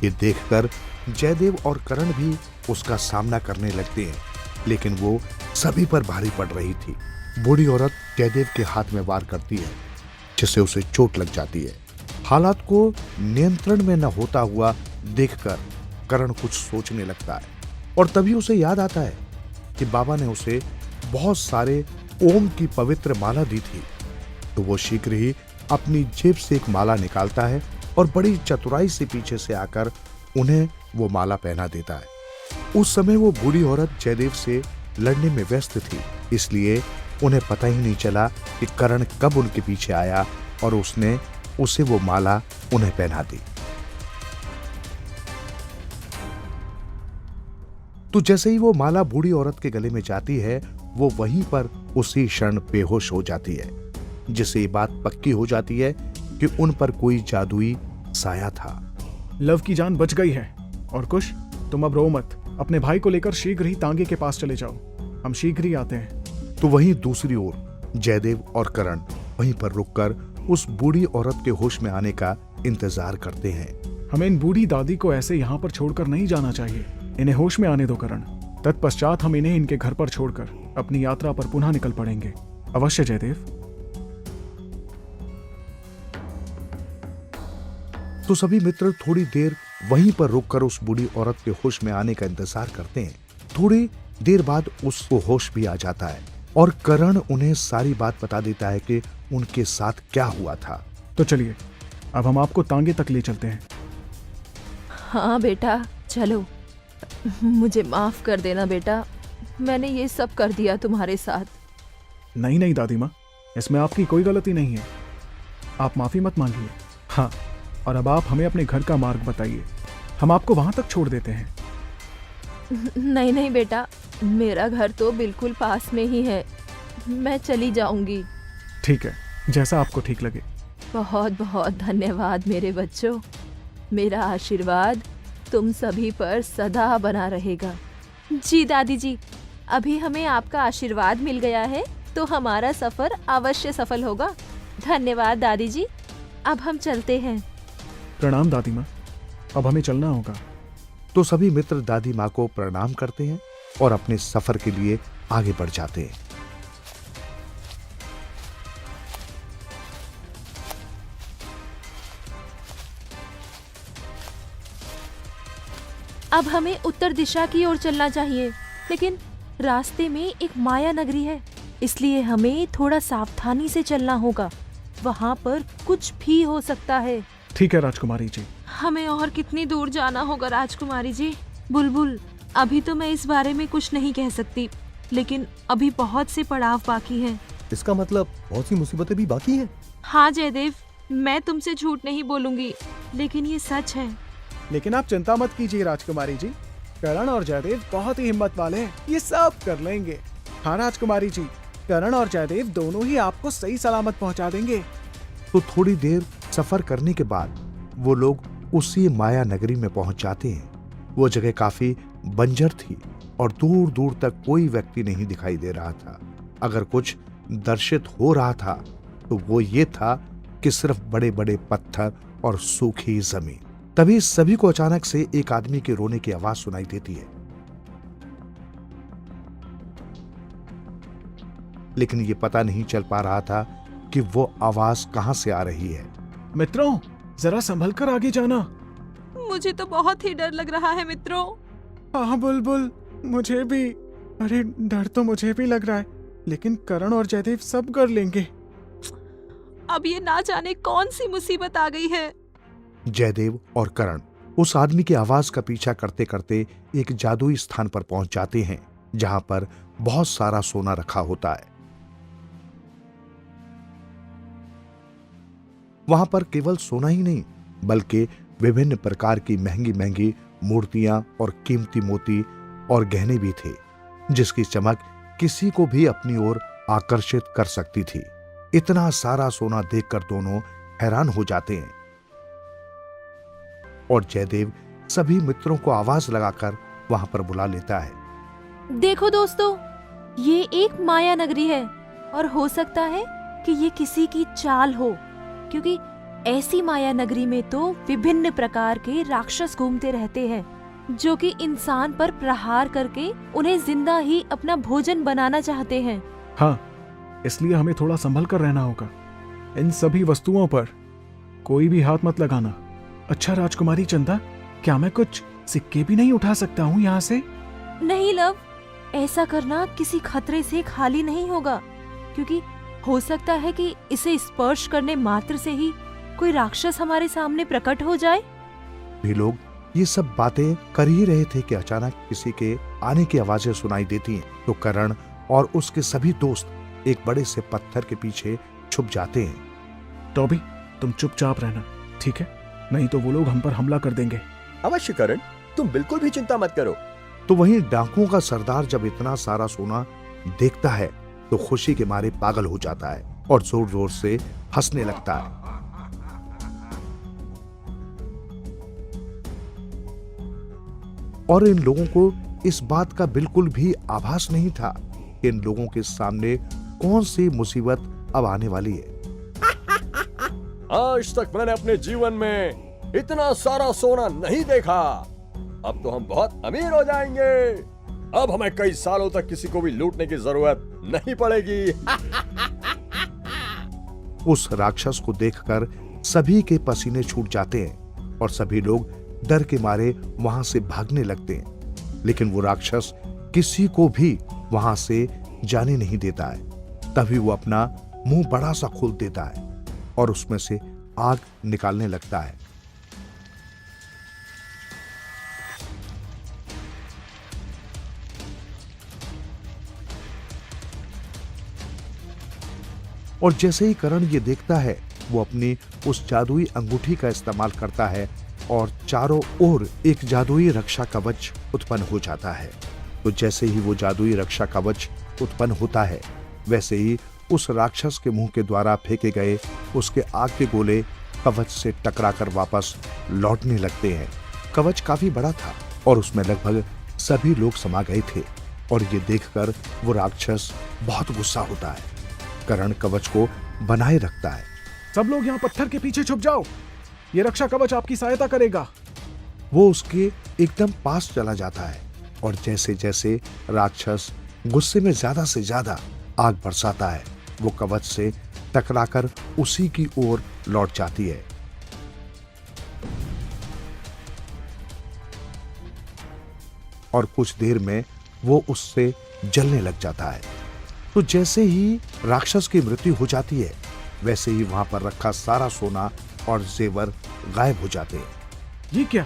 ये देखकर जयदेव और करण भी उसका सामना करने लगते हैं, लेकिन वो सभी पर भारी पड़ रही थी। बूढ़ी औरत जयदेव के हाथ में वार करती है, जिससे उसे चोट लग जाती है। हालात को नियंत्रण में न होता हुआ देखकर करण कुछ सोचने लगता है और तभी उसे याद आता है कि बाबा ने उसे बहुत सारे ओम की पवित्र माला दी थी। तो वो शीघ्र ही अपनी जेब से एक माला निकालता है और बड़ी चतुराई से पीछे से आकर उन्हें वो माला पहना देता है। उस समय वो बूढ़ी औरत जयदेव से लड़ने में व्यस्त थी, इसलिए उन्हें पता ही नहीं चला कि करण कब उनके पीछे आया और उसने उसे वो माला उन्हें पहना दी। तो जैसे ही वो माला बूढ़ी औरत के गले में जाती है, वो वहीं पर उसी क्षण बेहोश हो जाती है, जिससे ये बात पक्की हो जाती है कि उन पर कोई जादुई साया था। लव की जान बच गई है। और कुश, तुम अब रो मत, अपने भाई को लेकर शीघ्र ही तांगे के पास चले जाओ, हम शीघ्र ही आते हैं। तो वहीं दूसरी ओर जयदेव और करण वहीं पर रुककर उस बूढ़ी औरत के होश में आने का इंतजार करते हैं। हमें इन बूढ़ी दादी को ऐसे यहाँ पर छोड़कर नहीं जाना चाहिए, इन्हें होश में आने दो करण। तत्पश्चात हम इन्हें इनके घर पर छोड़कर अपनी यात्रा पर पुनः निकल पड़ेंगे। अवश्य जयदेव। तो सभी मित्र थोड़ी देर वहीं पर रुककर उस बूढ़ी औरत के होश में आने का इंतजार करते हैं। थोड़ी देर बाद उसको होश भी आ जाता है और करण उन्हें सारी बात बता देता है कि उनके साथ क्या हुआ था। तो चलिए, अब हम आपको तांगे तक ले चलते हैं। हाँ बेटा चलो, मुझे माफ कर देना बेटा, मैंने ये सब कर दिया तुम्हारे साथ। नहीं नहीं दादी माँ, इसमें आपकी कोई गलती नहीं है, आप माफी मत मांगिए। हाँ, और अब आप हमें अपने घर का मार्ग बताइए, हम आपको वहां तक छोड़ देते हैं। नहीं नहीं बेटा, मेरा घर तो बिल्कुल पास में ही है, मैं चली जाऊंगी। ठीक है, जैसा आपको ठीक लगे। बहुत बहुत धन्यवाद मेरे बच्चों, मेरा आशीर्वाद तुम सभी पर सदा बना रहेगा। जी दादी जी, अभी हमें आपका आशीर्वाद मिल गया है तो हमारा सफर अवश्य सफल होगा। धन्यवाद दादी जी, अब हम चलते हैं। प्रणाम दादी माँ, अब हमें चलना होगा। तो सभी मित्र दादी माँ को प्रणाम करते हैं और अपने सफर के लिए आगे बढ़ जाते हैं। अब हमें उत्तर दिशा की ओर चलना चाहिए, लेकिन रास्ते में एक माया नगरी है, इसलिए हमें थोड़ा सावधानी से चलना होगा, वहाँ पर कुछ भी हो सकता है। ठीक है राजकुमारी जी। हमें और कितनी दूर जाना होगा राजकुमारी जी? बुलबुल, अभी तो मैं इस बारे में कुछ नहीं कह सकती, लेकिन अभी बहुत से पड़ाव बाकी हैं। इसका मतलब बहुत सी मुसीबतें भी बाकी हैं। हाँ जयदेव, मैं तुमसे झूठ नहीं बोलूंगी, लेकिन ये सच है। लेकिन आप चिंता मत कीजिए राजकुमारी जी, करण और जयदेव बहुत ही हिम्मत वाले हैं, ये सब कर लेंगे। हाँ राजकुमारी जी, करण और जयदेव दोनों ही आपको सही सलामत पहुंचा देंगे। तो थोड़ी देर सफर करने के बाद वो लोग उसी माया नगरी में पहुंच जाते हैं। वो जगह काफी बंजर थी और दूर दूर तक कोई व्यक्ति नहीं दिखाई दे रहा था। अगर कुछ दर्शित हो रहा था तो वो ये था कि सिर्फ बड़े बड़े पत्थर और सूखी जमीन। तभी सभी को अचानक से एक आदमी के रोने की आवाज सुनाई देती है, लेकिन ये पता नहीं चल पा रहा था कि वो आवाज कहां से आ रही है। मित्रों, जरा संभल कर आगे जाना। मुझे तो बहुत ही डर लग रहा है मित्रों। हाँ बुलबुल, मुझे भी। अरे डर तो मुझे भी लग रहा है, लेकिन करण और जयदेव सब कर लेंगे। अब ये ना जाने कौन सी मुसीबत आ गई है। जयदेव और करण उस आदमी की आवाज का पीछा करते करते एक जादुई स्थान पर पहुंच जाते हैं, जहां पर बहुत सारा सोना रखा होता है। वहां पर केवल सोना ही नहीं, बल्कि विभिन्न प्रकार की महंगी महंगी मूर्तियां और कीमती मोती और गहने भी थे, जिसकी चमक किसी को भी अपनी ओर आकर्षित कर सकती थी। इतना सारा सोना देखकर दोनों हैरान हो जाते हैं और जयदेव सभी मित्रों को आवाज लगाकर वहां पर बुला लेता है। देखो दोस्तों, ये एक माया नगरी है और हो सकता है कि ये किसी की चाल हो, क्योंकि ऐसी माया नगरी में तो विभिन्न प्रकार के राक्षस घूमते रहते हैं, जो कि इंसान पर प्रहार करके उन्हें जिंदा ही अपना भोजन बनाना चाहते हैं। हाँ, इसलिए हमें थोड़ा संभल कर रहना होगा। इन सभी वस्तुओं पर कोई भी हाथ मत लगाना। अच्छा राजकुमारी चंदा, क्या मैं कुछ सिक्के भी नहीं उठा सकता हूँ यहाँ से? नहीं लव, ऐसा करना किसी खतरे से खाली नहीं होगा, क्योंकि हो सकता है कि इसे स्पर्श करने मात्र से ही कोई राक्षस हमारे सामने प्रकट हो जाए। भी लोग ये सब बातें कर ही रहे थे कि अचानक किसी के आने की आवाजें सुनाई देती हैं। तो करण और उसके सभी दोस्त एक बड़े से पत्थर के पीछे छुप जाते हैं। टॉबी, तुम चुपचाप रहना, ठीक है? नहीं तो वो लोग हम पर हमला कर देंगे। अवश्य करण, तुम बिल्कुल भी चिंता मत करो। तो वहीं डाकुओं का सरदार जब इतना सारा सोना देखता है तो खुशी के मारे पागल हो जाता है और जोर जोर से हंसने लगता है। और इन लोगों को इस बात का बिल्कुल भी आभास नहीं था कि इन लोगों के सामने कौन सी मुसीबत अब आने वाली है। आज तक मैंने अपने जीवन में इतना सारा सोना नहीं देखा। अब तो हम बहुत अमीर हो जाएंगे। अब हमें कई सालों तक किसी को भी लूटने की जरूरत नहीं पड़ेगी। उस राक्षस को देखकर सभी के पसीने छूट जाते हैं और सभी लोग डर के मारे वहां से भागने लगते हैं। लेकिन वो राक्षस किसी को भी वहां से जाने नहीं देता है। तभी वो अपना मुंह बड़ा सा खोल देता है और उसमें से आग निकालने लगता है। और जैसे ही करण ये देखता है, वो अपनी उस जादुई अंगूठी का इस्तेमाल करता है और चारों ओर एक जादुई रक्षा कवच उत्पन्न हो जाता है। तो जैसे ही वो जादुई रक्षा कवच उत्पन्न होता है, वैसे ही उस राक्षस के मुंह के द्वारा फेंके गए उसके आग के गोले कवच से टकराकर वापस लौटने लगते हैं। कवच काफी बड़ा था और उसमें लगभग सभी लोग समा गए थे और ये देखकर वो राक्षस बहुत गुस्सा होता है। करण कवच को बनाए रखता है। सब लोग यहाँ पत्थर के पीछे छुप जाओ, ये रक्षा कवच आपकी सहायता करेगा। वो उसके एकदम पास चला जाता है और जैसे जैसे राक्षस गुस्से में ज्यादा से ज्यादा आग बरसाता है, वो कवच से टकराकर उसी की ओर लौट जाती है। और कुछ देर में वो उससे जलने लग जाता है। तो जैसे ही राक्षस की मृत्यु हो जाती है, वैसे ही वहां पर रखा सारा सोना और जेवर गायब हो जाते हैं। ये क्या?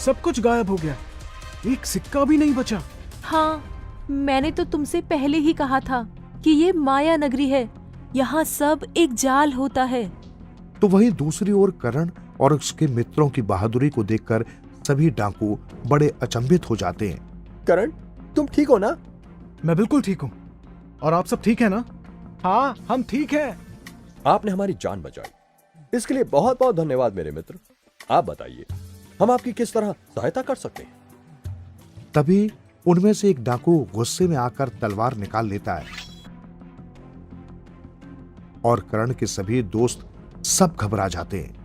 सब कुछ गायब हो गया, एक सिक्का भी नहीं बचा। हाँ, मैंने तो तुमसे पहले ही कहा था कि ये माया नगरी है, यहाँ सब एक जाल होता है। तो वहीं दूसरी ओर करण और उसके मित्रों की बहादुरी को देखकर सभी डाकू बड़े अचंभित हो जाते हैं। करण, तुम ठीक हो ना? मैं बिल्कुल ठीक हूँ। और आप सब ठीक है ना? हाँ, हम ठीक हैं। आपने हमारी जान बचाई, इसके लिए बहुत बहुत धन्यवाद मेरे मित्र। आप बताइए, हम आपकी किस तरह सहायता कर सकते हैं? तभी उनमें से एक डाकू गुस्से में आकर तलवार निकाल लेता है और करण के सभी दोस्त सब घबरा जाते हैं।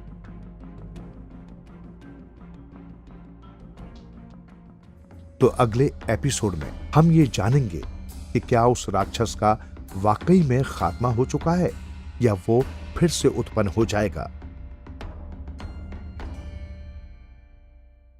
तो अगले एपिसोड में हम ये जानेंगे कि क्या उस राक्षस का वाकई में खात्मा हो चुका है या वो फिर से उत्पन्न हो जाएगा।